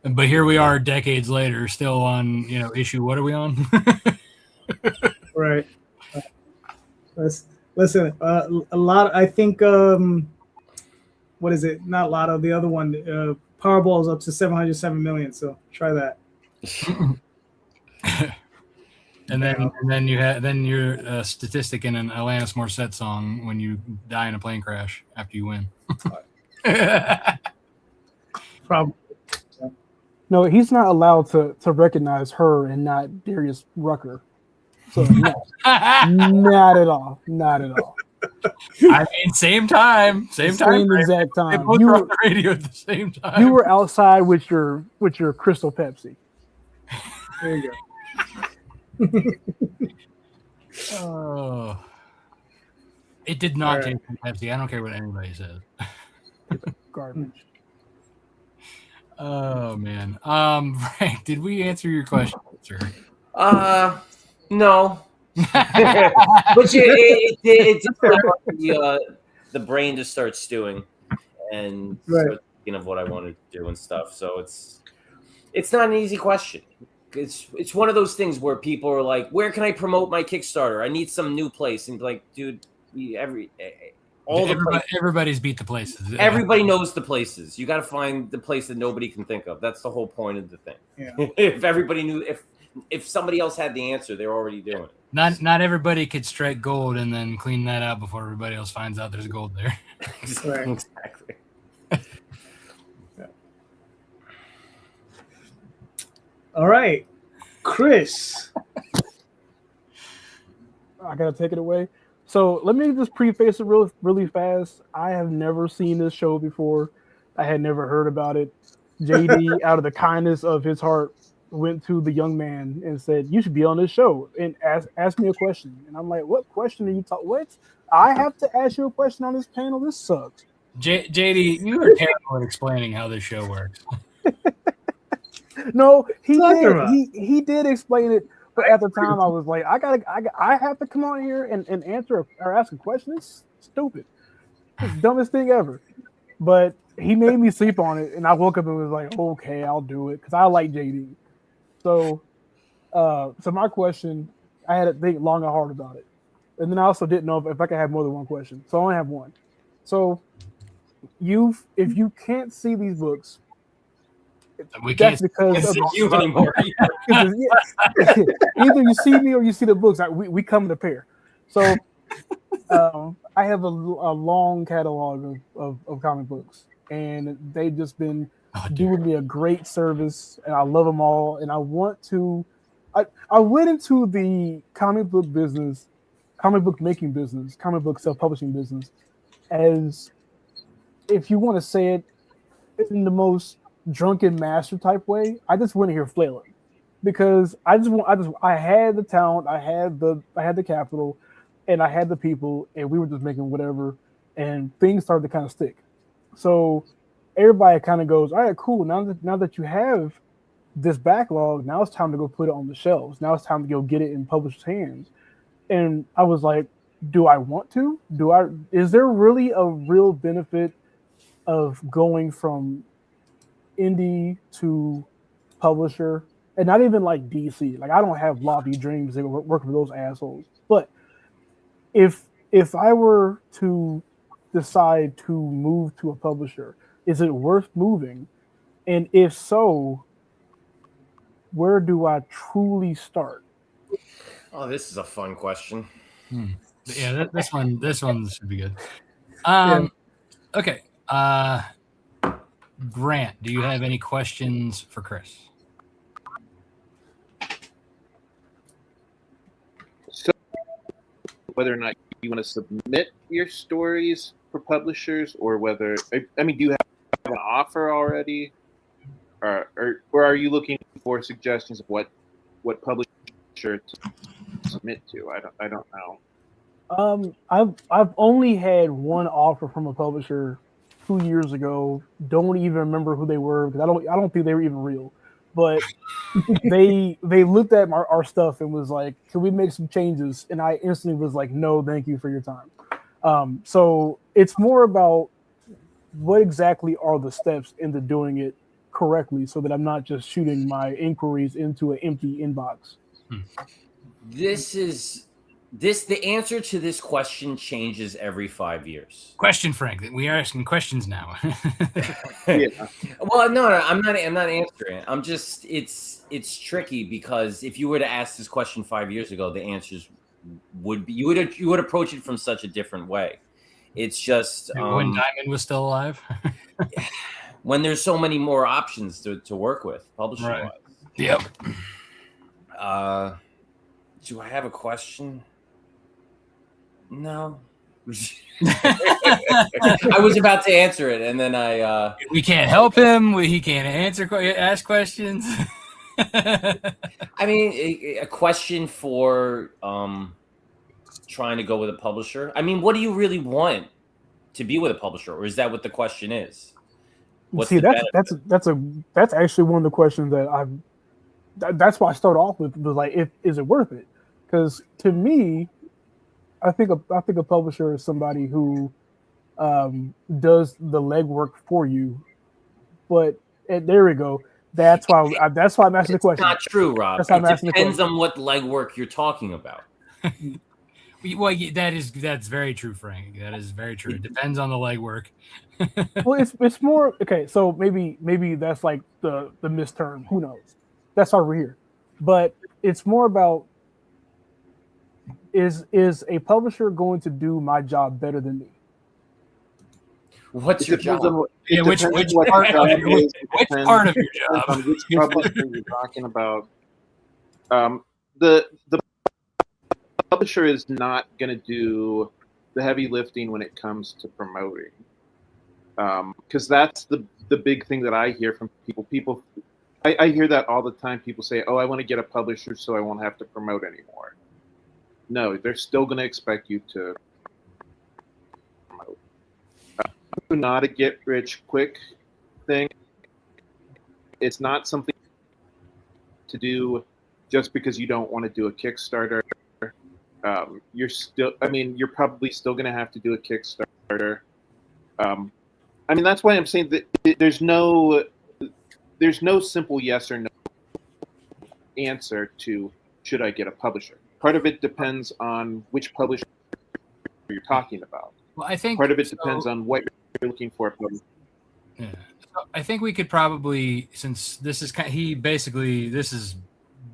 But here we are decades later, still on, issue. What are we on? Right. Listen, a lot. I think what is it? Not Lotto. The other one, Powerball is up to 707 million. So try that. And then you're a statistic in an Alanis Morissette song when you die in a plane crash after you win. Probably. No, he's not allowed to recognize her and not Darius Rucker. So no, not at all. Not at all. I mean, same time. Same exact They time. both were on the radio at the same time. You were outside with your Crystal Pepsi. There you go. Oh, it did not All taste like Pepsi. I don't care what anybody says. Garbage. Oh man, Frank, did we answer your question, sir? No. But it did the brain to start stewing and start thinking of what I wanted to do and stuff. So it's not an easy question. It's one of those things where people are like, where can I promote my Kickstarter? I need some new place. And like, dude, everybody's beat the places. Everybody knows the places. You got to find the place that nobody can think of. That's the whole point of the thing. Yeah. If everybody knew, if somebody else had the answer, they're already doing it. Not everybody could strike gold and then clean that out before everybody else finds out there's gold there. Exactly. All right, Chris. I gotta take it away. So let me just preface it really fast. I have never seen this show before. I had never heard about it. JD, out of the kindness of his heart, went to the young man and said, "You should be on this show and ask me a question." And I'm like, "What question are you talking? What? I have to ask you a question on this panel? This sucks." JD, you are terrible at explaining how this show works. No, he did explain it, but at the time I was like, I have to come on here and answer or ask a question. It's stupid. It's the dumbest thing ever. But he made me sleep on it, and I woke up and was like, okay, I'll do it because I like JD. So my question, I had to think long and hard about it, and then I also didn't know if I could have more than one question, so I only have one. So if you can't see these books. That's because of you anymore. Either you see me or you see the books. We come in a pair. So I have a long catalog of comic books, and they've just been doing me a great service, and I love them all. And I want to. I went into the comic book business, comic book making business, comic book self-publishing business, as if you want to say it in the most drunken master type way. I just went here flailing because I had the talent, I had the capital, and I had the people, and we were just making whatever, and things started to kind of stick. So everybody kind of goes, all right, cool. Now that you have this backlog, now it's time to go put it on the shelves. Now it's time to go get it in publishers' hands. And I was like, do I want to? Is there really a real benefit of going from indie to publisher? And not even like DC. Like, I don't have lofty dreams of working for those assholes. But if I were to decide to move to a publisher, is it worth moving? And if so, where do I truly start? Oh, this is a fun question. Yeah, this one should be good. Okay. Grant, do you have any questions for Chris? So, whether or not you want to submit your stories for publishers, or whether, I mean, do you have an offer already, or are you looking for suggestions of what publisher to submit to? I don't know. I've only had one offer from a publisher 2 years ago. Don't even remember who they were because I don't think they were even real. But they looked at our stuff and was like, "Can we make some changes?" And I instantly was like, "No, thank you for your time." So it's more about what exactly are the steps into doing it correctly, so that I'm not just shooting my inquiries into an empty inbox. This is The answer to this question changes every 5 years. Question, Frank. We are asking questions now. Yeah. Well, no, I'm not answering it. I'm just it's tricky because if you were to ask this question 5 years ago, the answers would be you would approach it from such a different way. It's just when Diamond was still alive. when there's so many more options to work with, publishing wise. Yep. Do I have a question? No. I was about to answer it, and then we can't help him. He can't ask questions. I mean, a question for trying to go with a publisher. I mean, what do you really want to be with a publisher, or is that what the question is? See, that's actually one of the questions that that's why I start off with was like, is it worth it? Because to me, I think a publisher is somebody who does the legwork for you. But there we go. That's why I'm asking the question. Not true, Rob. It depends on what legwork you're talking about. Well, that's very true, Frank. That is very true. It depends on the legwork. Well, it's more okay. So maybe that's like the misterm. Who knows? That's why we're here. But it's more about is a publisher going to do my job better than me? What's your job? Which part of your job? Which publisher you're talking about? The publisher is not going to do the heavy lifting when it comes to promoting, because that's the big thing that I hear from people. I hear that all the time. People say, "Oh, I want to get a publisher so I won't have to promote anymore." No, they're still going to expect you to promote. Not a get rich quick thing. It's not something to do just because you don't want to do a Kickstarter. You're probably still going to have to do a Kickstarter. That's why I'm saying that there's no simple yes or no answer to should I get a publisher. Part of it depends on which publisher you're talking about. Well, I think part of it depends on what you're looking for. Yeah. So I think we could probably, since this is this is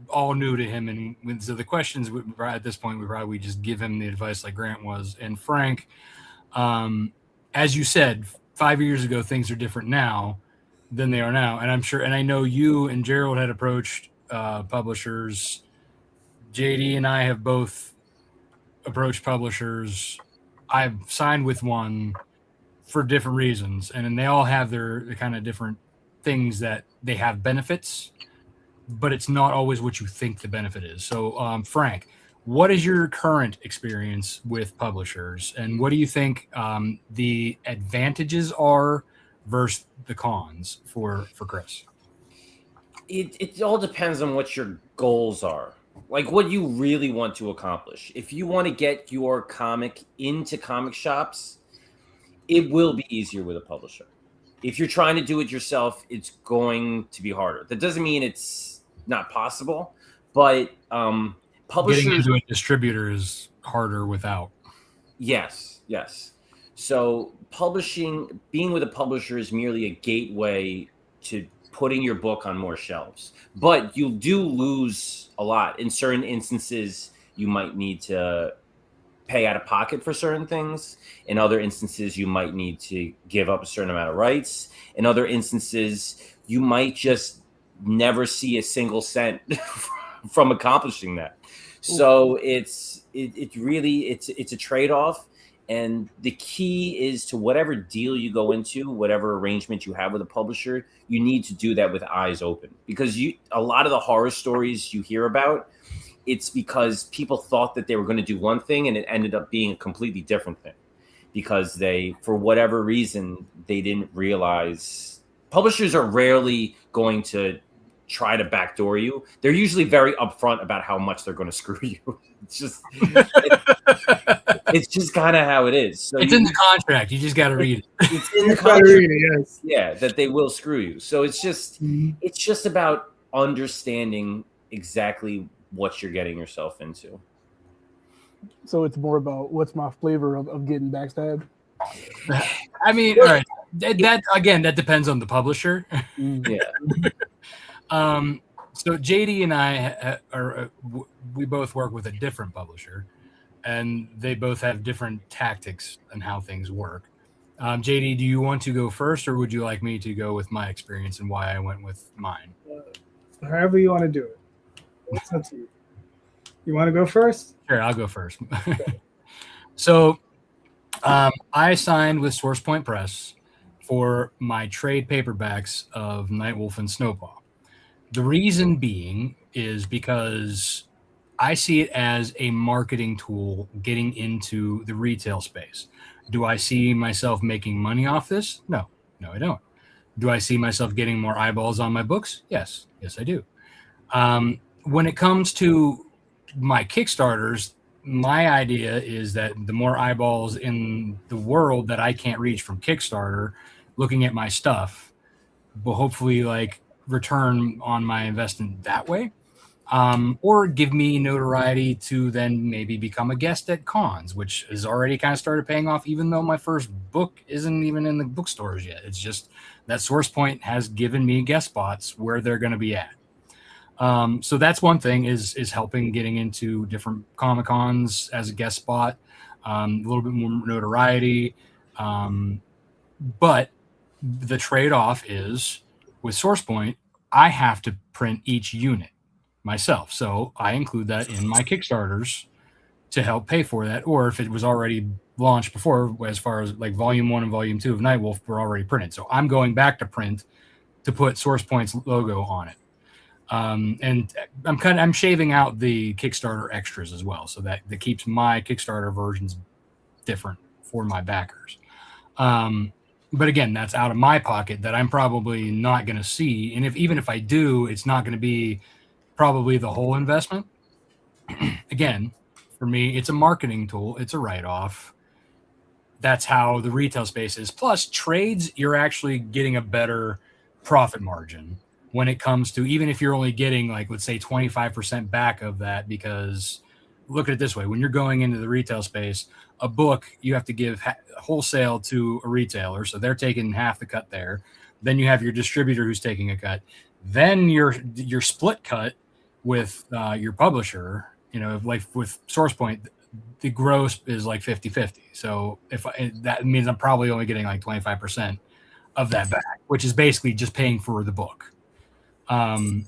all new to him, and so the questions at this point we probably just give him the advice like Grant was. And Frank, as you said, 5 years ago things are different now than they are now, and I'm sure, and I know you and Gerald had approached publishers. JD and I have both approached publishers. I've signed with one for different reasons, and they all have their kind of different things that they have benefits, but it's not always what you think the benefit is. So, Frank, what is your current experience with publishers, and what do you think the advantages are versus the cons for Chris? It all depends on what your goals are. Like what you really want to accomplish. If you want to get your comic into comic shops, it will be easier with a publisher. If you're trying to do it yourself, it's going to be harder. That doesn't mean it's not possible, but publishers getting into a distributor is harder without. Yes. So being with a publisher is merely a gateway to putting your book on more shelves, but you do lose a lot. In certain instances, you might need to pay out of pocket for certain things. In other instances, you might need to give up a certain amount of rights. In other instances, you might just never see a single cent from accomplishing that. So it's a trade-off. And the key is to whatever deal you go into, whatever arrangement you have with a publisher, you need to do that with eyes open. Because a lot of the horror stories you hear about, it's because people thought that they were going to do one thing and it ended up being a completely different thing. Because for whatever reason, they didn't realize. Publishers are rarely going to try to backdoor you. They're usually very upfront about how much they're going to screw you. It's just kind of how it is. So it's in the contract. You just got to read it. It's in the contract. Yes. Yeah, that they will screw you. So it's just about understanding exactly what you're getting yourself into. So it's more about what's my flavor of getting backstabbed. I mean, all right. That depends on the publisher. Yeah. So JD and I we both work with a different publisher, and they both have different tactics and how things work. JD, do you want to go first, or would you like me to go with my experience and why I went with mine? However you want to do it. It's up to you. You want to go first? Sure, I'll go first. So I signed with SourcePoint Press for my trade paperbacks of Nightwolf and Snowpaw. The reason being is because I see it as a marketing tool getting into the retail space. Do I see myself making money off this? No, I don't. Do I see myself getting more eyeballs on my books? Yes, I do. When it comes to my Kickstarters, my idea is that the more eyeballs in the world that I can't reach from Kickstarter looking at my stuff will hopefully like return on my investment that way, or give me notoriety to then maybe become a guest at cons, which has already kind of started paying off, even though my first book isn't even in the bookstores yet. It's just that SourcePoint has given me guest spots where they're going to be at. So that's one thing is helping getting into different Comic Cons as a guest spot, a little bit more notoriety. But the trade-off is with SourcePoint, I have to print each unit myself. So I include that in my Kickstarters to help pay for that. Or if it was already launched before, as far as like volume 1 and volume 2 of Nightwolf were already printed. So I'm going back to print to put SourcePoint's logo on it. And I'm shaving out the Kickstarter extras as well, so that keeps my Kickstarter versions different for my backers. But again, that's out of my pocket that I'm probably not going to see. And even if I do, it's not going to be probably the whole investment. Again, for me, it's a marketing tool. It's a write-off. That's how the retail space is. Plus trades, you're actually getting a better profit margin when it comes to, even if you're only getting like, let's say 25% back of that, because look at it this way, when you're going into the retail space, a book, you have to give wholesale to a retailer. So they're taking half the cut there. Then you have your distributor who's taking a cut. Then your split cut with your publisher, like with SourcePoint, the gross is like 50-50. So that means I'm probably only getting like 25% of that back, which is basically just paying for the book. Again,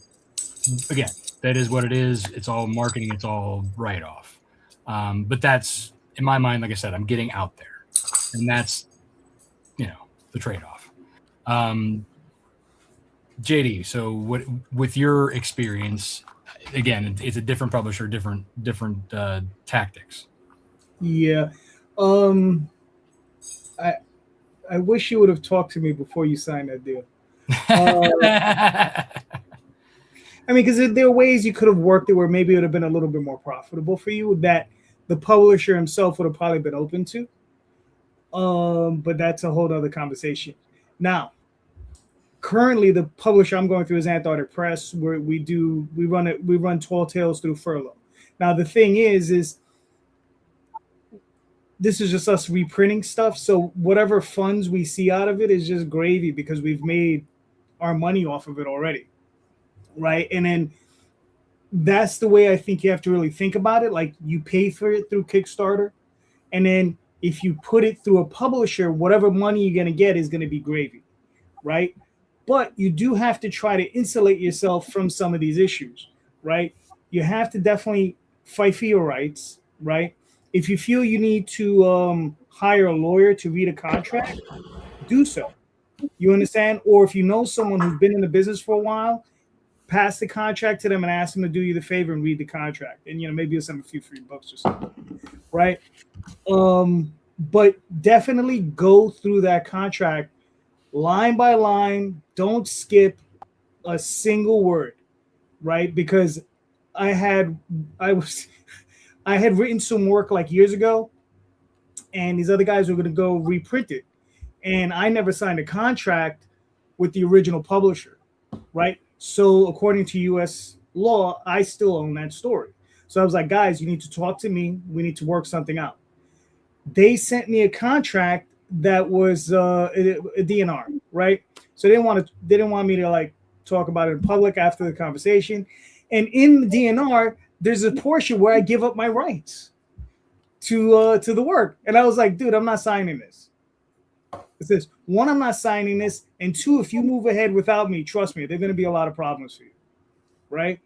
that is what it is. It's all marketing. It's all write-off. But that's, in my mind, like I said, I'm getting out there, and that's, the trade-off. JD, so what, with your experience, again, it's a different publisher, different tactics. Yeah. I wish you would have talked to me before you signed that deal. I mean, because there are ways you could have worked it where maybe it would have been a little bit more profitable for you that the publisher himself would have probably been open to. But that's a whole other conversation. Now, currently the publisher I'm going through is Antarctic Press, where we run Tall Tales through Furlough. Now the thing is this is just us reprinting stuff. So whatever funds we see out of it is just gravy because we've made our money off of it already. Right. And then that's the way I think you have to really think about it. Like you pay for it through Kickstarter. And then if you put it through a publisher, whatever money you're going to get is going to be gravy. Right. But you do have to try to insulate yourself from some of these issues. Right. You have to definitely fight for your rights. Right. If you feel you need to hire a lawyer to read a contract, do so. You understand? Or if you know someone who's been in the business for a while, pass the contract to them and ask them to do you the favor and read the contract. And, maybe you'll send a few free books or something. Right. But definitely go through that contract line by line. Don't skip a single word. Right. Because I had written some work like years ago, and these other guys were going to go reprint it. And I never signed a contract with the original publisher, right? So according to U.S. law, I still own that story. So I was like, guys, you need to talk to me. We need to work something out. They sent me a contract that was a DNR, right? So they didn't want me to like talk about it in public after the conversation. And in the DNR, there's a portion where I give up my rights to the work. And I was like, dude, I'm not signing this. It says, one, I'm not signing this. And two, if you move ahead without me, trust me, there are going to be a lot of problems for you. Right?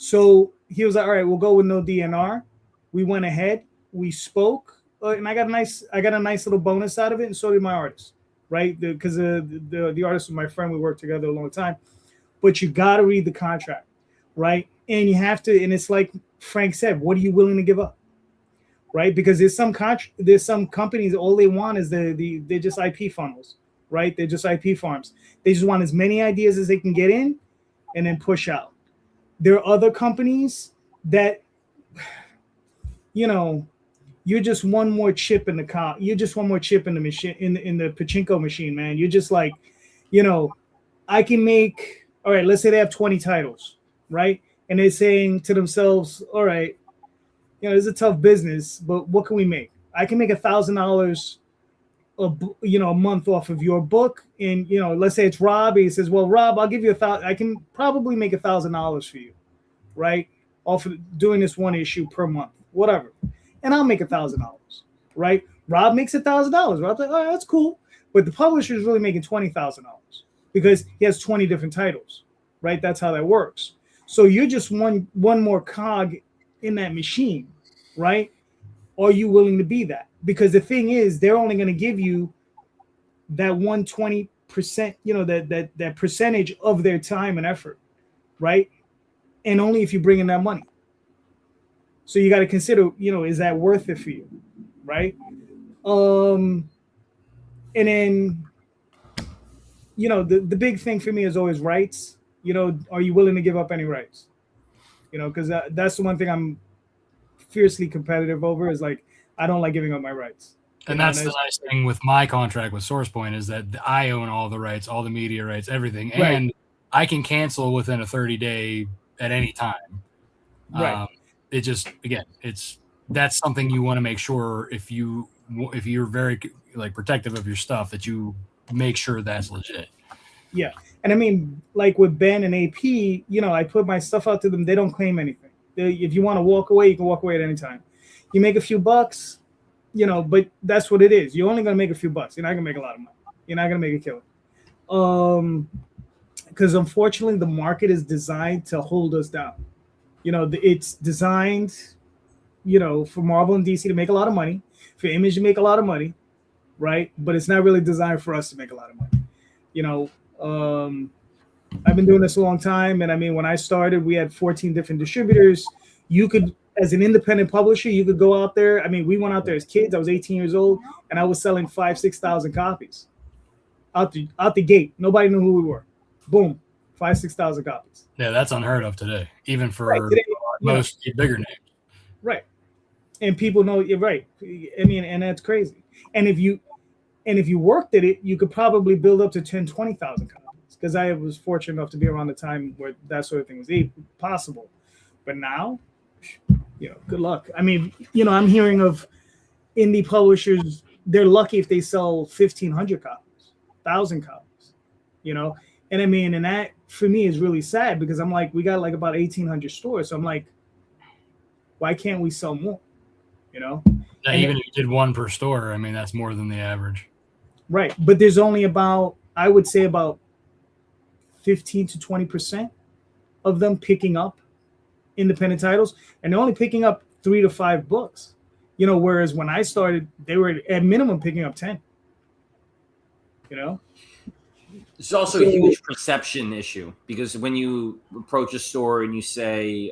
So he was like, all right, we'll go with no DNR. We went ahead, we spoke, and I got a nice little bonus out of it, and so did my artist, right? Because the artist was my friend. We worked together a long time. But you got to read the contract, right? And you have to, and it's like Frank said, what are you willing to give up? Right? Because there's some companies, all they want is they're just IP funnels, right? They're just IP farms. They just want as many ideas as they can get in and then push out. There are other companies that, you're just one more chip in the car. You're just one more chip in the machine, in the pachinko machine, man. You're just like, I can make, all right, let's say they have 20 titles, right? And they're saying to themselves, all right, it's a tough business, but what can we make? I can make $1,000 a month off of your book. And, let's say it's Rob. He says, well, Rob, I'll give you $1,000. I can probably make $1,000 for you, right? Off of doing this one issue per month, whatever. And I'll make $1,000, right? Rob makes $1,000. Rob's like, all right, that's cool. But the publisher is really making $20,000 because he has 20 different titles, right? That's how that works. So you're just one more cog in that machine, right? Are you willing to be that? Because the thing is, they're only going to give you that 120%, that percentage of their time and effort, right? And only if you bring in that money. So you got to consider, is that worth it for you, right? And then, the big thing for me is always rights. Are you willing to give up any rights? Because that's the one thing I'm fiercely competitive over is like, I don't like giving up my rights. And that's the nice thing with my contract with SourcePoint is that I own all the rights, all the media rights, everything. Right. And I can cancel within a 30-day at any time. Right. It just, again, that's something you want to make sure if you're very like protective of your stuff that you make sure that's legit. Yeah. And I mean, like with Ben and AP, I put my stuff out to them. They don't claim anything. If you want to walk away, you can walk away at any time. You make a few bucks, but that's what it is. You're only going to make a few bucks. You're not going to make a lot of money. You're not going to make a killing. Because unfortunately, the market is designed to hold us down. It's designed, for Marvel and DC to make a lot of money, for Image to make a lot of money, right? But it's not really designed for us to make a lot of money. I've been doing this a long time. And I mean, when I started, we had 14 different distributors. You could, as an independent publisher, you could go out there. I mean, we went out there as kids. I was 18 years old and I was selling 5,000-6,000 copies out the gate. Nobody knew who we were. Boom. 5,000-6,000 copies. Yeah, that's unheard of today, even for today, most bigger names. Right. And people know you're right. I mean, and that's crazy. And if you worked at it, you could probably build up to 10,000-20,000 copies. Because I was fortunate enough to be around the time where that sort of thing was possible. But now, good luck. I mean, I'm hearing of indie publishers, they're lucky if they sell 1,500 copies, 1,000 copies, And I mean, and that for me is really sad because I'm like, we got like about 1,800 stores. So I'm like, why can't we sell more? Yeah, even if you did one per store, I mean, that's more than the average. Right. But there's only I would say about 15 to 20% of them picking up independent titles. And they're only picking up 3 to 5 books. Whereas when I started, they were at minimum picking up 10. It's also a huge perception issue because when you approach a store and you say,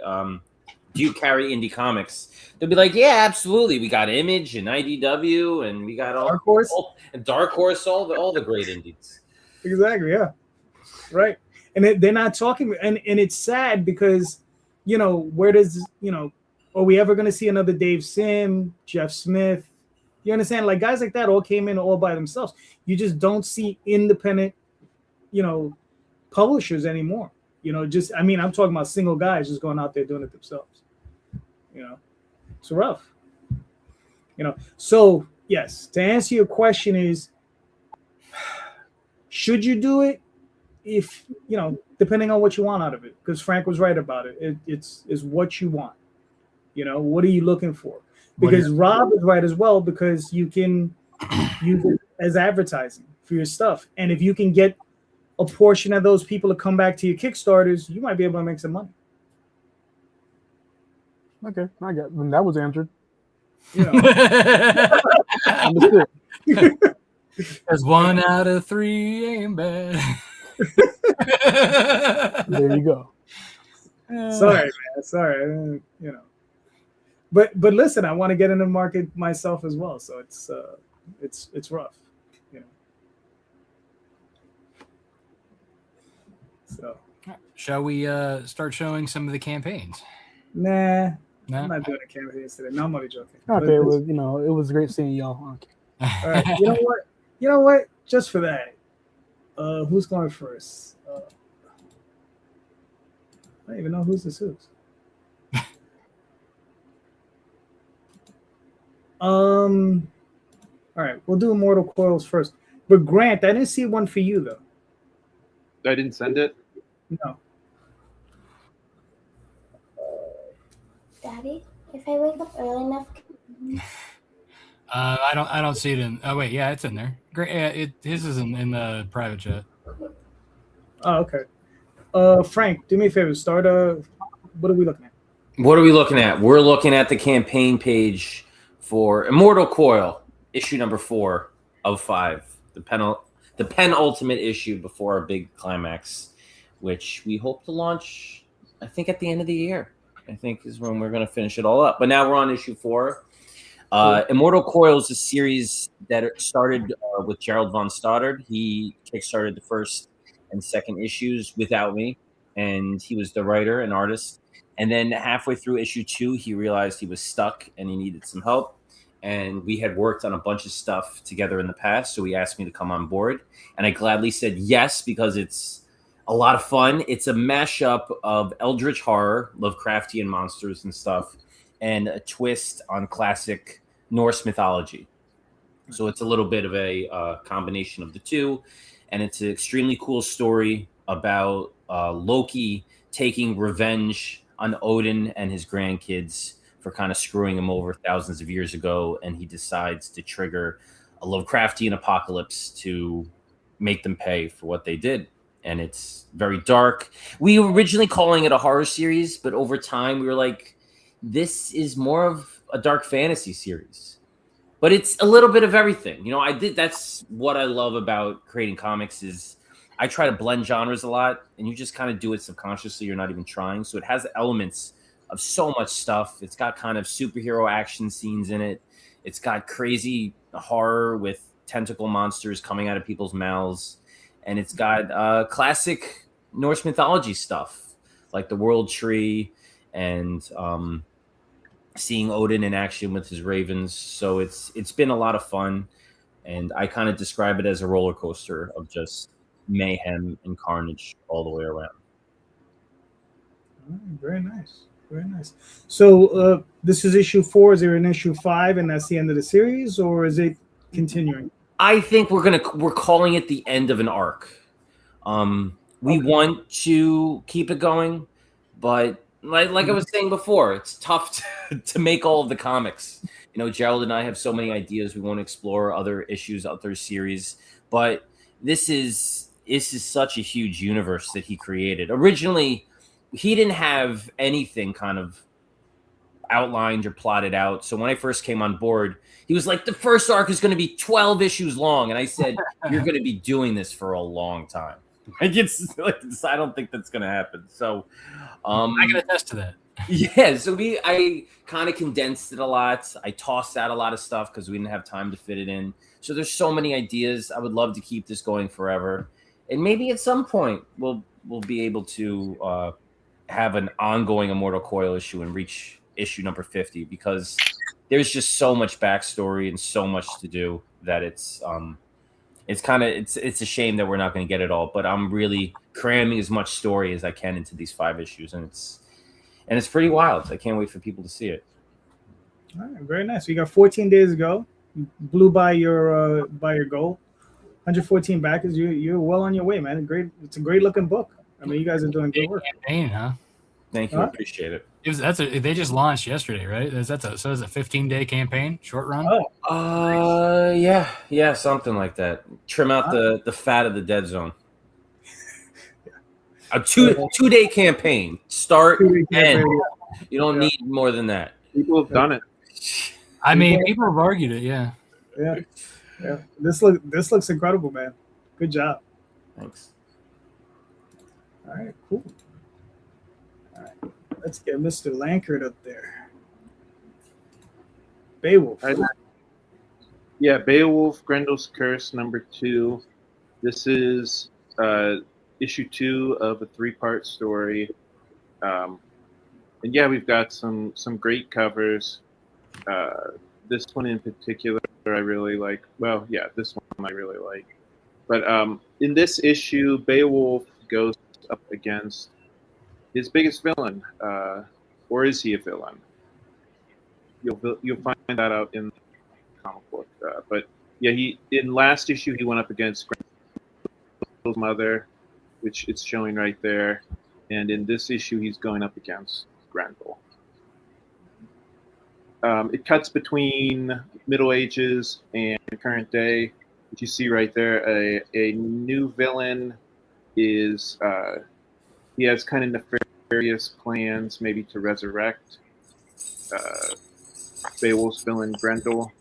do you carry indie comics? They'll be like, yeah, absolutely. We got Image and IDW and we got Dark Horse, all the great indies. Exactly. Yeah. Right. And they're not talking. And it's sad because, where does, are we ever going to see another Dave Sim, Jeff Smith? You understand? Like guys like that all came in all by themselves. You just don't see independent, publishers anymore. I'm talking about single guys just going out there doing it themselves. You know, it's rough. You know, so yes, to answer your question is, should you do it? If you know, depending on what you want out of it, because Frank was right about it. It's what you want. You know, what are you looking for? Because Rob is right as well, because you can use it as advertising for your stuff, and if you can get a portion of those people to come back to your Kickstarters, you might be able to make some money. Okay, I got that was answered. You know. Understood. Because 1 out of 3 ain't bad. There you go. Sorry, man. Sorry. You know. But listen, I want to get in the market myself as well, so it's rough, you know. So, shall we start showing some of the campaigns? Nah, No? I'm not doing a campaign today. No, I'm only joking. Okay, well, you know, it was great seeing y'all. Okay. All right. You know what? Just for that, who's going first? I don't even know who's this is. All right, we'll do Immortal Coils first. But Grant, I didn't see one for you though. I didn't send it. No. Daddy, if I wake up early enough. I don't see it in. Oh wait, yeah, it's in there. Great. Yeah, his is in the private chat. Oh, okay. Frank, do me a favor. Start. What are we looking at? What are we looking at? We're looking at the campaign page for Immortal Coil, issue number 4 of 5, the penultimate issue before our big climax, which we hope to launch, I think, at the end of the year. I think is when we're going to finish it all up. But now we're on issue 4. Immortal Coil is a series that started with Gerald von Stoddard. He kickstarted the first and second issues without me, and he was the writer and artist. And then halfway through issue 2, he realized he was stuck and he needed some help. And we had worked on a bunch of stuff together in the past, so he asked me to come on board. And I gladly said yes, because it's a lot of fun. It's a mashup of eldritch horror, Lovecraftian monsters and stuff, and a twist on classic Norse mythology. So it's a little bit of a combination of the two. And it's an extremely cool story about Loki taking revenge on Odin and his grandkids for kind of screwing him over thousands of years ago. And he decides to trigger a Lovecraftian apocalypse to make them pay for what they did. And it's very dark. We were originally calling it a horror series, but over time we were like, this is more of a dark fantasy series. But it's a little bit of everything. You know, that's what I love about creating comics is I try to blend genres a lot, and you just kind of do it subconsciously. You're not even trying. So it has elements of so much stuff. It's got kind of superhero action scenes in it. It's got crazy horror with tentacle monsters coming out of people's mouths. And it's got classic Norse mythology stuff, like the World Tree and seeing Odin in action with his ravens. So it's been a lot of fun. And I kind of describe it as a roller coaster of just mayhem and carnage all the way around. Very nice. Very nice. So this is issue 4. Is there an issue 5 and that's the end of the series, or is it continuing? I think we're calling it the end of an arc. We want to keep it going, but like I was saying before, it's tough to make all of the comics. You know, Gerald and I have so many ideas. We want to explore other issues, other series, but this is such a huge universe that he created. Originally, he didn't have anything kind of outlined or plotted out. So when I first came on board, he was like, the first arc is going to be 12 issues long. And I said, you're going to be doing this for a long time. I don't think that's going to happen. So I can attest to that. Yeah. So I kind of condensed it a lot. I tossed out a lot of stuff because we didn't have time to fit it in. So there's so many ideas. I would love to keep this going forever. And maybe at some point we'll be able to have an ongoing Immortal Coil issue and reach issue number 50, because there's just so much backstory and so much to do that it's a shame that we're not going to get it all, but I'm really cramming as much story as I can into these 5 issues, and and it's pretty wild. I can't wait for people to see it. All right, very nice. So you got 14 days to go. You blew by your goal. 114 backers. You're well on your way, man. Great. It's a great looking book. I mean, you guys are doing good work. Campaign, huh? Thank you. I appreciate it. They just launched yesterday, right? So it's a 15-day campaign, short run. Oh, Yeah, something like that. Trim out the fat of the dead zone. A 2-day campaign, start and end. You don't need more than that. People have done it. I mean, people have argued it. Yeah. This looks incredible, man. Good job. Thanks. All right, cool. All right, let's get Mr. Lankard up there. Beowulf. Yeah, Beowulf, Grendel's Curse, #2. This is issue 2 of a 3-part story. And yeah, we've got some great covers. This one in particular, I really like. Well, yeah, this one I really like. But in this issue, Beowulf goes up against his biggest villain, or is he a villain? You'll find that out in the comic book. But yeah, in last issue he went up against Grendel's mother, which it's showing right there, and in this issue he's going up against Grendel. It cuts between Middle Ages and current day. Which you see right there, a new villain is he has kind of nefarious plans, maybe to resurrect Beowulf's villain Grendel.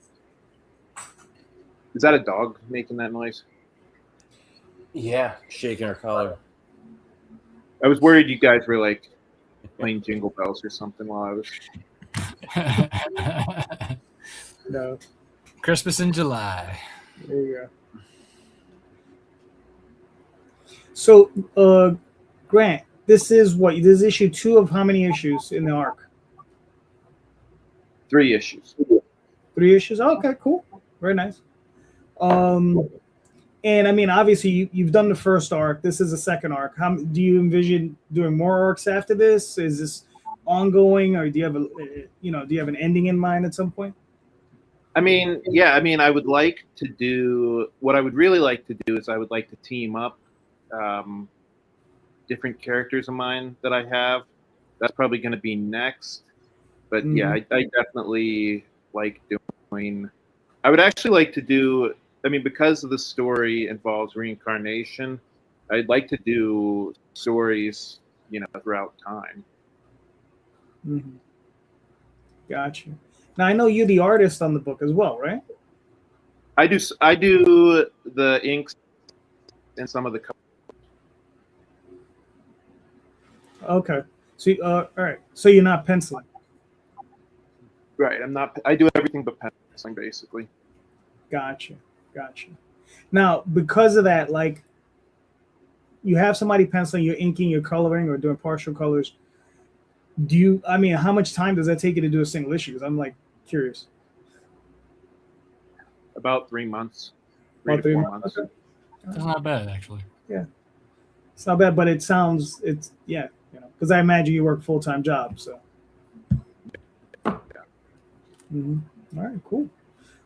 Is that a dog making that noise? Yeah, shaking her collar. I was worried you guys were like playing Jingle Bells or something while I was. No. Christmas in July. There you go. So, Grant, this is issue 2 of how many issues in the arc? 3 issues. 3 issues. Oh, okay, cool. Very nice. And I mean, obviously, you've done the first arc. This is the second arc. How do you envision doing more arcs after this? Is this ongoing, or do you have an ending in mind at some point? I mean, I would like to do what I would really like to do is I would like to team up different characters of mine that I have. That's probably going to be next. But yeah, I definitely like doing. I would actually like to do. I mean, because the story involves reincarnation, I'd like to do stories, throughout time. Mm-hmm. Gotcha. Now I know you're the artist on the book as well, right? I do the inks and some of the colors. Okay. So all right. So you're not penciling. Right. I'm not. I do everything but penciling, basically. Gotcha. Now, because of that, like, you have somebody penciling, you're inking, you're coloring, or doing partial colors. How much time does that take you to do a single issue? Because I'm like curious. About 3 months. About 3 4 months. months. Okay. That's not bad, actually. Yeah, it's not bad, but because I imagine you work a full-time job, so. Yeah. Mm-hmm. All right, cool.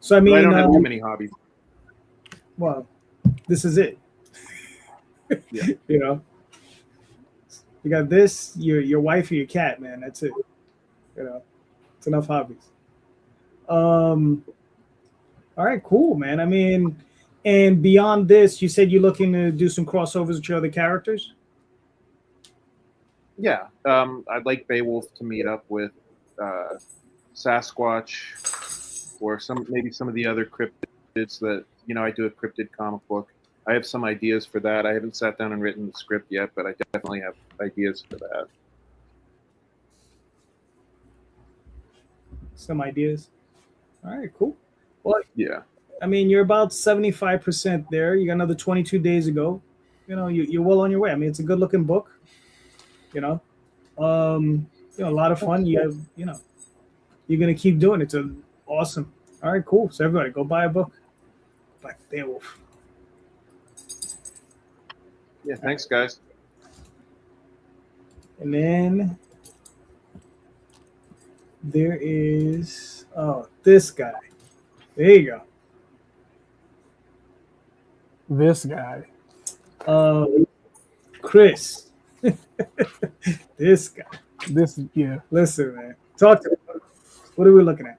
So I mean, I don't have too many hobbies. Well, this is it. Yeah. You got this, your wife or your cat, man. That's it. It's enough hobbies. All right, cool, man. I mean, and beyond this, you said you're looking to do some crossovers with your other characters? Yeah. I'd like Beowulf to meet up with Sasquatch or maybe some of the other cryptids that, I do a cryptid comic book. I have some ideas for that. I haven't sat down and written the script yet, but I definitely have ideas for that. Some ideas. All right, cool. Well, yeah. I mean, you're about 75% there. You got another 22 days to go. You're well on your way. I mean, it's a good looking book. A lot of fun. You have, you're gonna keep doing it. It's awesome. All right, cool. So everybody, go buy a book. By Beowulf. Yeah, thanks, guys. And then There is this guy. There you go. This guy. Chris. This guy. Yeah. Listen, man. Talk to me. What are we looking at?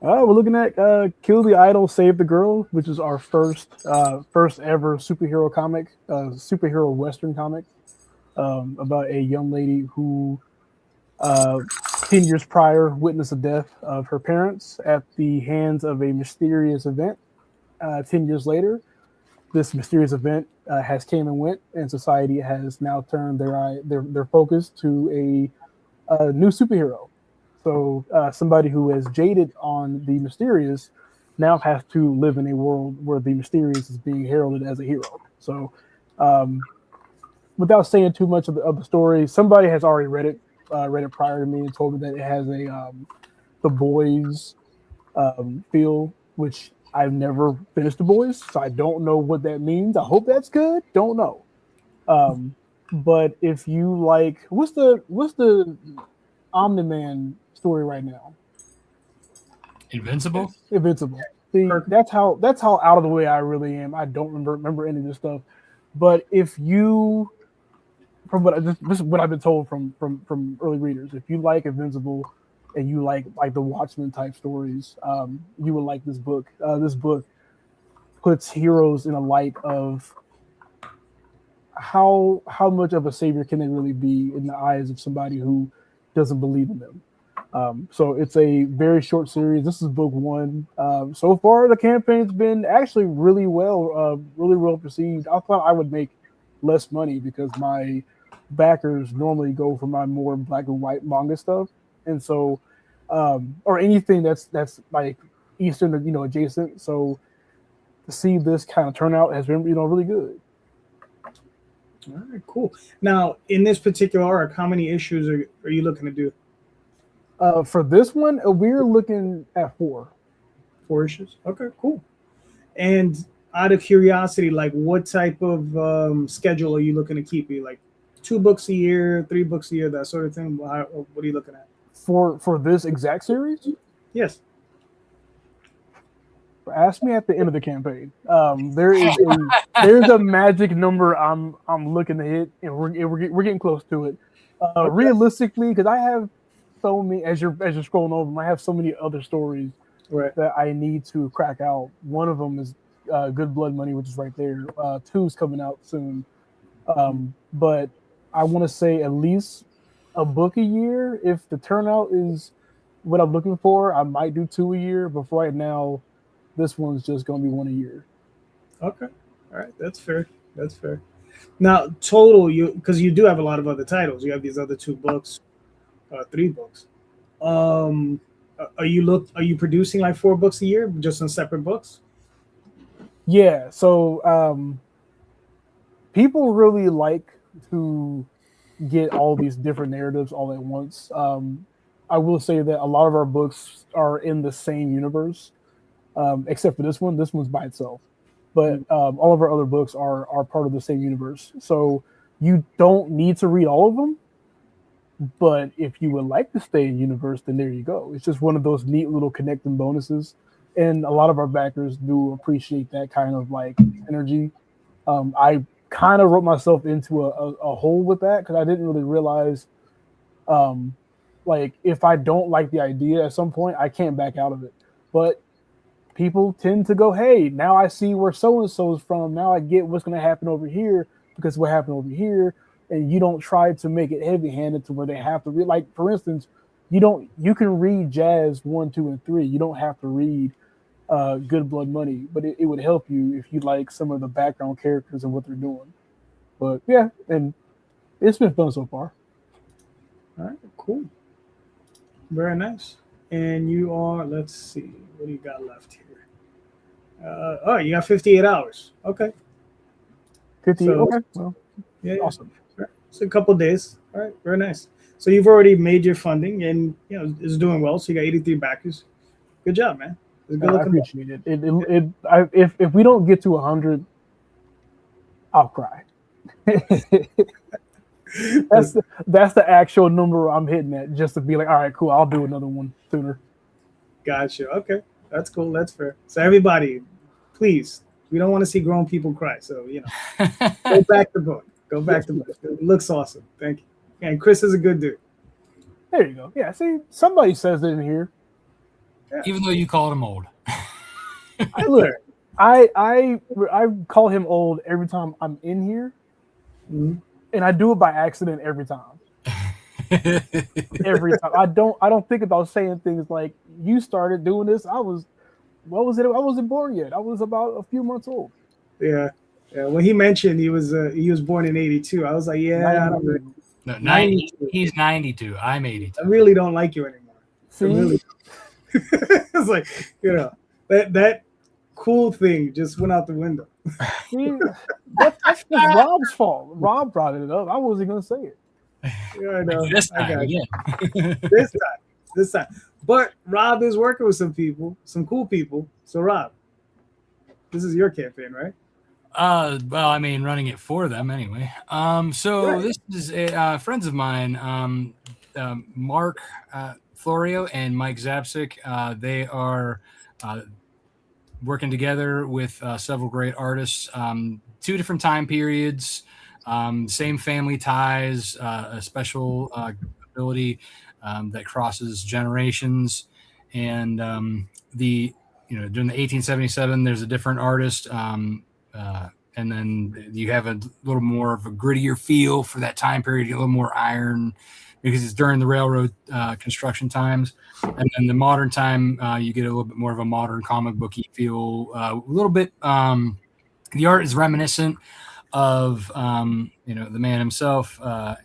We're looking at Kill the Idol, Save the Girl, which is our first ever superhero comic, superhero Western comic, about a young lady who 10 years prior witnessed the death of her parents at the hands of a mysterious event. 10 years later, this mysterious event has came and went, and society has now turned their focus to a new superhero. So somebody who has jaded on the mysterious now has to live in a world where the mysterious is being heralded as a hero. So without saying too much of the story, somebody has already read it prior to me and told me that it has a The Boys feel, which I've never finished The Boys, so I don't know what that means. I hope that's good. Don't know. But if you like, what's the Omni-Man story right now? Invincible. See, that's how out of the way I really am. I don't remember any of this stuff. But if you, from this is what I've been told from early readers, if you like Invincible and you like the Watchmen type stories, you would like this book. This book puts heroes in a light of how much of a savior can they really be in the eyes of somebody who doesn't believe in them. So it's a very short series. This is book one. So far, the campaign's been actually really well received. I thought I would make less money because my backers normally go for my more black and white manga stuff, and so or anything that's like Eastern, adjacent. So to see this kind of turnout has been, really good. All right, cool. Now, in this particular arc, how many issues are you looking to do? For this one, we're looking at 4. 4 issues? Okay, cool. And out of curiosity, like what type of schedule are you looking to keep? Like 2 books a year, 3 books a year, that sort of thing? What are you looking at? For this exact series? Yes. Ask me at the end of the campaign. There's a magic number I'm looking to hit, and we're getting close to it. Realistically, because I have so many, as you're scrolling over them, I have so many other stories that I need to crack out. One of them is Good Blood Money, which is right there. 2's coming out soon, but I want to say at least a book a year. If the turnout is what I'm looking for, I might do 2 a year. But for right now, this one's just going to be 1 a year. Okay, all right, that's fair. Now, total, because you do have a lot of other titles. You have these other 2 books. 3 books. Are you producing like 4 books a year, just on separate books? Yeah. So people really like to get all these different narratives all at once. I will say that a lot of our books are in the same universe, except for this one. This one's by itself, but all of our other books are part of the same universe. So you don't need to read all of them. But if you would like to stay in universe, then there you go. It's just one of those neat little connecting bonuses. And a lot of our backers do appreciate that kind of like energy. I kind of wrote myself into a hole with that because I didn't really realize, like, if I don't like the idea at some point, I can't back out of it. But people tend to go, hey, now I see where so-and-so is from. Now I get what's going to happen over here because what happened over here. And you don't try to make it heavy-handed to where they have to read. Like, for instance, you can read Jazz 1, 2, and 3. You don't have to read Good Blood Money, but it would help you if you like some of the background characters and what they're doing. But yeah, and it's been fun so far. All right, cool. Very nice. And you are, let's see, what do you got left here? You got 58 hours. Okay. 58, okay. Well, yeah, awesome. It's a couple of days. All right, very nice. So you've already made your funding, and it's doing well. So you got 83 backers. Good job, man. It's good I appreciate it. If we don't get to 100, I'll cry. That's the actual number I'm hitting at, just to be like, all right, cool, I'll do another one sooner. Gotcha. Okay, that's cool. That's fair. So everybody, please, we don't want to see grown people cry. So go back to book. Go back to book. It looks awesome. Thank you. And Chris is a good dude. There you go. Yeah, see, somebody says it in here. Yeah. Even though you called him old. Look, I call him old every time I'm in here, and I do it by accident every time. Every time. I don't think about saying things like, you started doing this. I wasn't born yet. I was about a few months old. Yeah. When he mentioned he was born in '82, I was like, yeah, I don't really. No, 90, he's 92. I'm 82. I really don't like you anymore. See? It's like, that cool thing just went out the window. See, that's just Rob's fault. Rob brought it up. I wasn't gonna say it. Yeah, I know. This time, again. This time. But Rob is working with some people, some cool people. So Rob, this is your campaign, right? Well, I mean, running it for them anyway. So This is friends of mine, Mark Florio and Mike Zapsik. They are working together with several great artists, 2 different time periods, same family ties, a special ability that crosses generations. And during the 1877, there's a different artist. And then you have a little more of a grittier feel for that time period, a little more iron, because it's during the railroad construction times. And then the modern time, you get a little bit more of a modern comic booky feel. A little bit, the art is reminiscent of, the man himself, the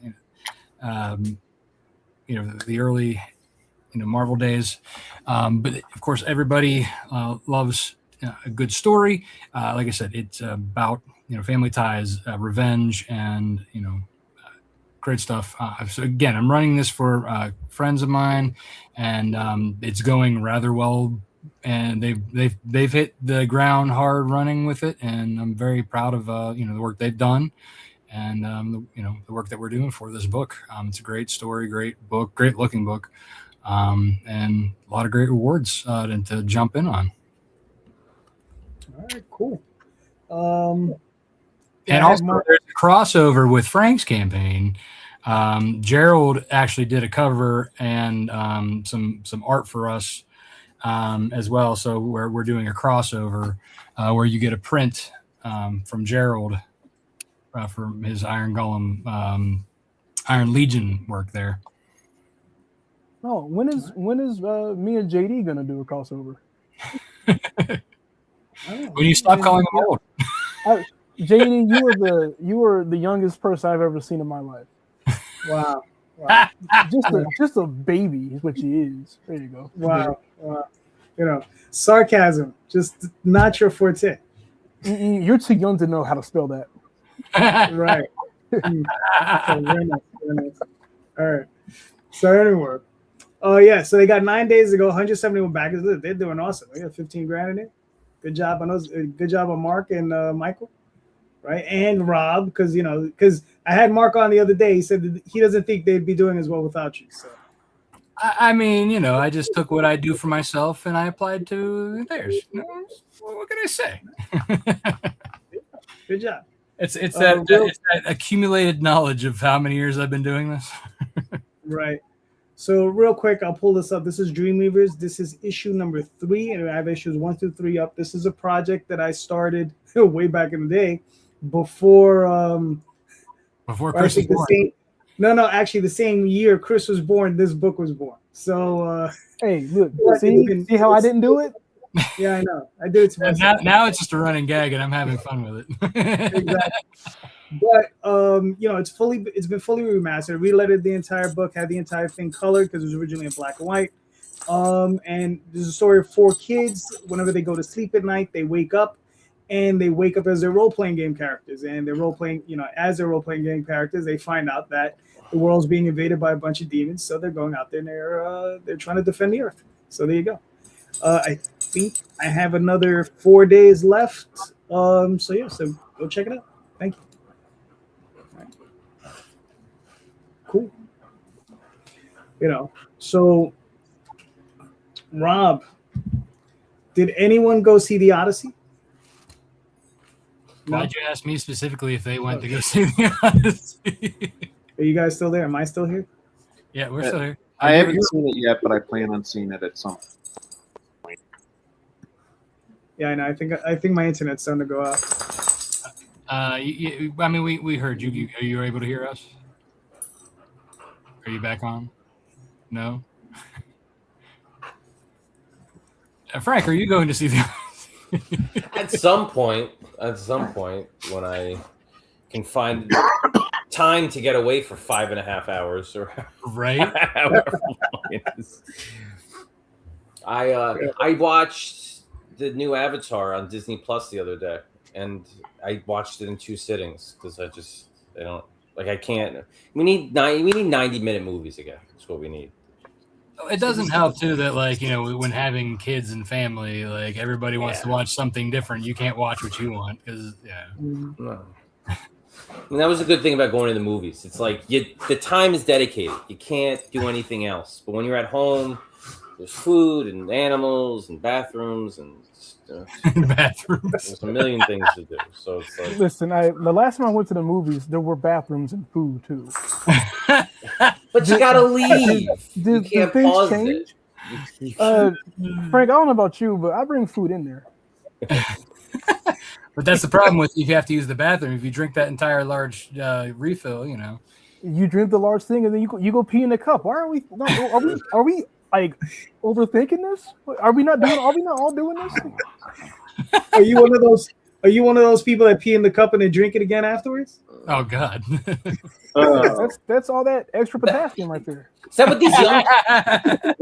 early, Marvel days. But of course, everybody loves a good story. Like I said, it's about, family ties, revenge, and, great stuff. So again, I'm running this for friends of mine, and it's going rather well. And they've hit the ground hard running with it, and I'm very proud of the work they've done, and the work that we're doing for this book. It's a great story, great book, great looking book, and a lot of great rewards to jump in on. All right, cool. And also, there's a crossover with Frank's campaign. Gerald actually did a cover and some art for us as well. So we're doing a crossover where you get a print from Gerald from his Iron Golem, Iron Legion work there. Oh, when is me and JD gonna do a crossover? When you stop calling him old. JD, you were the youngest person I've ever seen in my life. Wow. just a baby is what she is. There you go. Wow. Sarcasm, just not your forte. You're too young to know how to spell that. Right. Okay, very nice. All right. So anyway, so they got 9 days to go, 171 back. They're doing awesome. They got 15 grand in it. Good job on those. Good job on Mark and Michael, right? And Rob, because I had Mark on the other day. He said that he doesn't think they'd be doing as well without you. So I mean, I just took what I do for myself and I applied to theirs. What can I say? Good job. It's that accumulated knowledge of how many years I've been doing this. Right. So real quick, I'll pull this up. This is Dreamweavers. This is issue number 3, and I have issues 1 through 3 up. This is a project that I started way back in the day, before Chris was born. Actually the same year Chris was born, this book was born. So hey, look, see how I didn't do it? Yeah, I know. I did it to myself. Now it's just a running gag, and I'm having fun with it. Exactly. But it's been fully remastered, relettered the entire book, had the entire thing colored because it was originally in black and white. And there's a story of 4 kids. Whenever they go to sleep at night, they wake up as their role-playing game characters. And they're role-playing, as their role-playing game characters, they find out that the world's being invaded by a bunch of demons. So they're going out there and they're trying to defend the earth. So there you go. I think I have another 4 days left. So go check it out. Thank you. Cool. So Rob, did anyone go see the Odyssey? Why'd you ask me specifically if they went to go see the Odyssey? Are you guys still there? Am I still here? Yeah, we're still here. I haven't seen it yet, but I plan on seeing it at some point. Yeah, I know. I think my internet's starting to go out. I mean, we heard you. Are you able to hear us? Are you back on? No. Frank, are you going to see the Odyssey? At some point, when I can find time to get away for 5.5 hours, or right? however long it is. I watched the new Avatar on Disney Plus the other day, and I watched it in 2 sittings because I can't. We need 90-minute movies again. That's what we need. It doesn't help too that when having kids and family, everybody wants to watch something different. You can't watch what you want because No. And that was a good thing about going to the movies. It's like the time is dedicated. You can't do anything else. But when you're at home, there's food and animals and bathrooms and bathrooms. There's a million things to do. So it's like, listen, the last time I went to the movies, there were bathrooms and food too. but you gotta leave. You Did can't things pause change? it. Frank, I don't know about you, but I bring food in there. But that's the problem with if you have to use the bathroom. If you drink that entire large refill, You drink the large thing and then you go pee in the cup. Why are we? Are we like overthinking this? Are we not all doing this? Are you one of those? Are you one of those people that pee in the cup and then drink it again afterwards? Oh God. That's all that extra potassium right there. Is that what these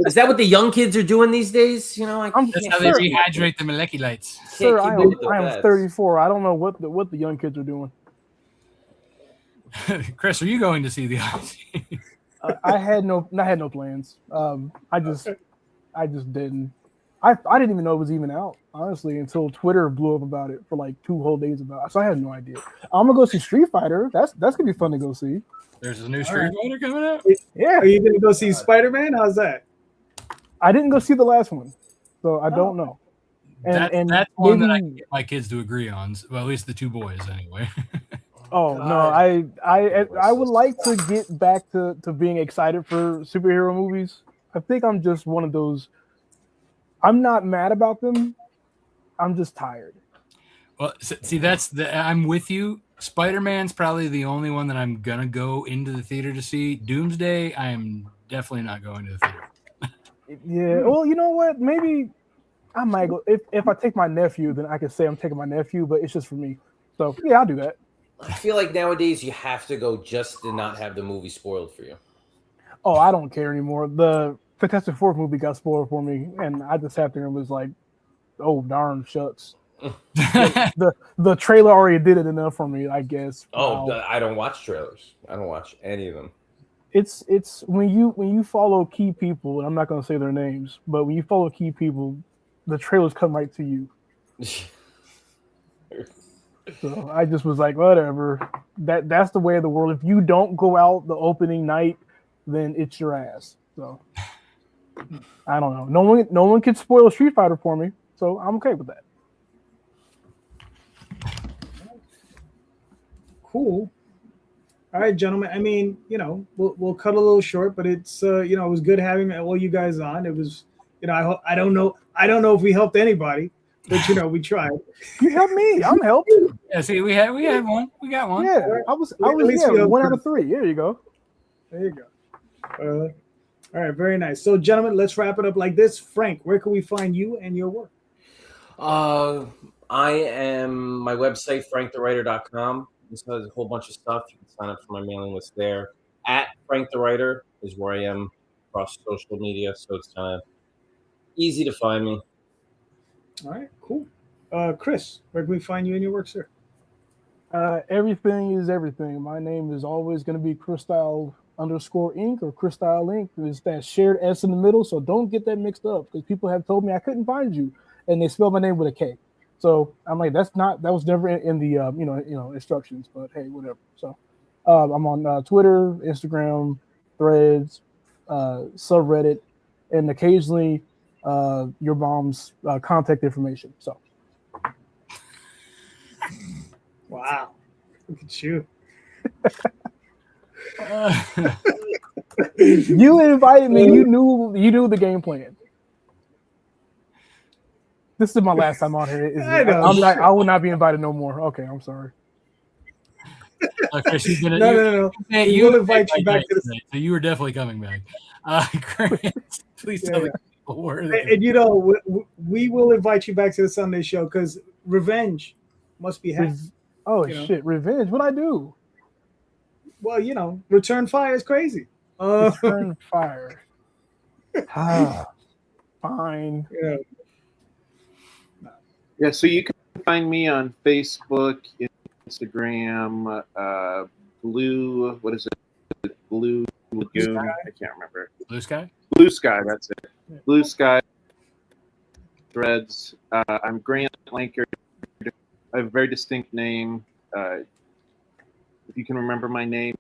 is that what the young kids are doing these days? That's how they rehydrate the electrolytes. Sir, I am 34. I don't know what the young kids are doing. Chris, are you going to see the Odyssey? I had no plans. I just didn't. I didn't even know it was even out, honestly, until Twitter blew up about it for like 2 whole days about it. So I had no idea. I'm gonna go see Street Fighter. That's gonna be fun to go see. There's a new Street Fighter coming out. Yeah. Are you gonna go see Spider-Man? How's that? I didn't go see the last one, so I don't know. And that's one that I can get my kids to agree on. Well, at least the 2 boys, anyway. Oh no, I would like to get back to being excited for superhero movies. I think I'm just one of those. I'm not mad about them. I'm just tired. Well, see, I'm with you. Spider-Man's probably the only one that I'm gonna go into the theater to see. Doomsday, I am definitely not going to the theater. Yeah. Well, you know what? Maybe I might go if I take my nephew. Then I can say I'm taking my nephew, but it's just for me. So yeah, I'll do that. I feel like nowadays you have to go just to not have the movie spoiled for you. Oh, I don't care anymore. The Fantastic Four movie got spoiled for me, and I just sat there and was like, "Oh darn, shucks." the trailer already did it enough for me, I guess. Oh, wow. I don't watch trailers. I don't watch any of them. It's when you follow key people, and I'm not going to say their names, but when you follow key people, the trailers come right to you. So I just was like, whatever. That's the way of the world. If you don't go out the opening night, then it's your ass. So I don't know. No one can spoil Street Fighter for me, so I'm okay with that. Cool. All right, gentlemen. I mean, we'll cut a little short, but it's it was good having all you guys on. It was, I don't know if we helped anybody, but we tried. You helped me. I'm helping. Yeah, see, we had one. We got one. Yeah, I was 1 out of 3. There you go. There you go. All right, very nice. So, gentlemen, let's wrap it up like this. Frank, where can we find you and your work? I am my website, franktherewriter.com. This has a whole bunch of stuff. You can sign up for my mailing list there. At Frank the Writer is where I am across social media, so it's kind of easy to find me. All right, cool. Chris, where can we find you and your work, sir? Everything is everything. My name is always going to be Crystyle _Inc. or Crystyle Inc. There's that shared S in the middle, so don't get that mixed up because people have told me I couldn't find you, and they spelled my name with a K. So I'm like, that was never in the instructions, but hey, whatever. So I'm on Twitter, Instagram, Threads, subreddit, and occasionally your mom's contact information. So, Wow, look at you. you invited me. You knew the game plan. This is my last time on here. I know. I will not be invited no more. Okay, I'm sorry. Chris, you're gonna, No. You We'll invite you back to the. so you were definitely coming back. Grant, please tell the people where. And you know, we will invite you back to the Sunday show because revenge must be had. Shit, revenge. What I do? Well, you know, return fire is crazy. Return fire. Fine. Yeah. Yeah, so you can find me on Facebook, Instagram, Blue Lagoon. I can't remember. Blue Sky? Blue Sky, that's it. Blue Sky, Threads. I'm Grant Lankard. I have a very distinct name. If you can remember my name.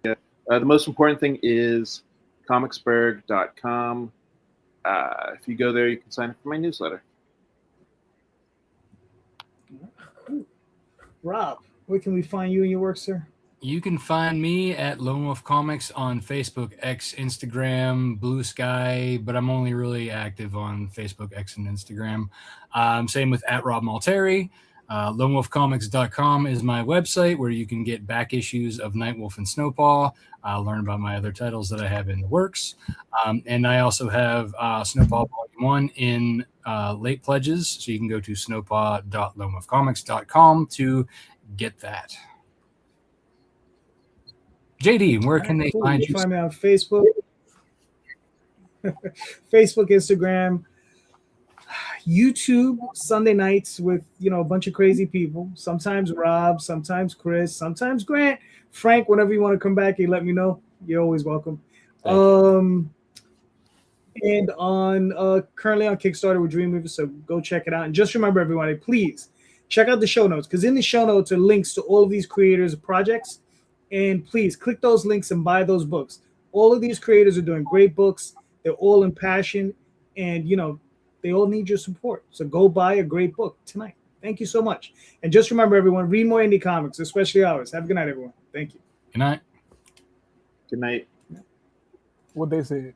Yeah. The most important thing is comicsburg.com. If you go there, you can sign up for my newsletter. Rob, where can we find you and your work, sir? You can find me at Lone Wolf Comics on Facebook, X, Instagram, Blue Sky, but I'm only really active on Facebook, X, and Instagram. Same with at Rob Malteri. LoneWolfComics.com is my website where you can get back issues of Nightwolf and Snowpaw, learn about my other titles that I have in the works. And I also have Snowpaw Volume 1 in late pledges, so you can go to snowpaw.lonewolfcomics.com to get that. JD, where can they find you? Find me on Facebook, Instagram, YouTube, Sunday nights with a bunch of crazy people. Sometimes Rob, sometimes Chris, sometimes Grant, Frank. Whenever you want to come back, you let me know. You're always welcome. And on currently on Kickstarter with Dreamweaver, so go check it out. And just remember, everybody, please check out the show notes because in the show notes are links to all of these creators' projects. And please click those links and buy those books. All of these creators are doing great books. They're all impassioned, and they all need your support. So go buy a great book tonight. Thank you so much. And just remember, everyone, read more indie comics, especially ours. Have a good night, everyone. Thank you. Good night. Good night. What they said.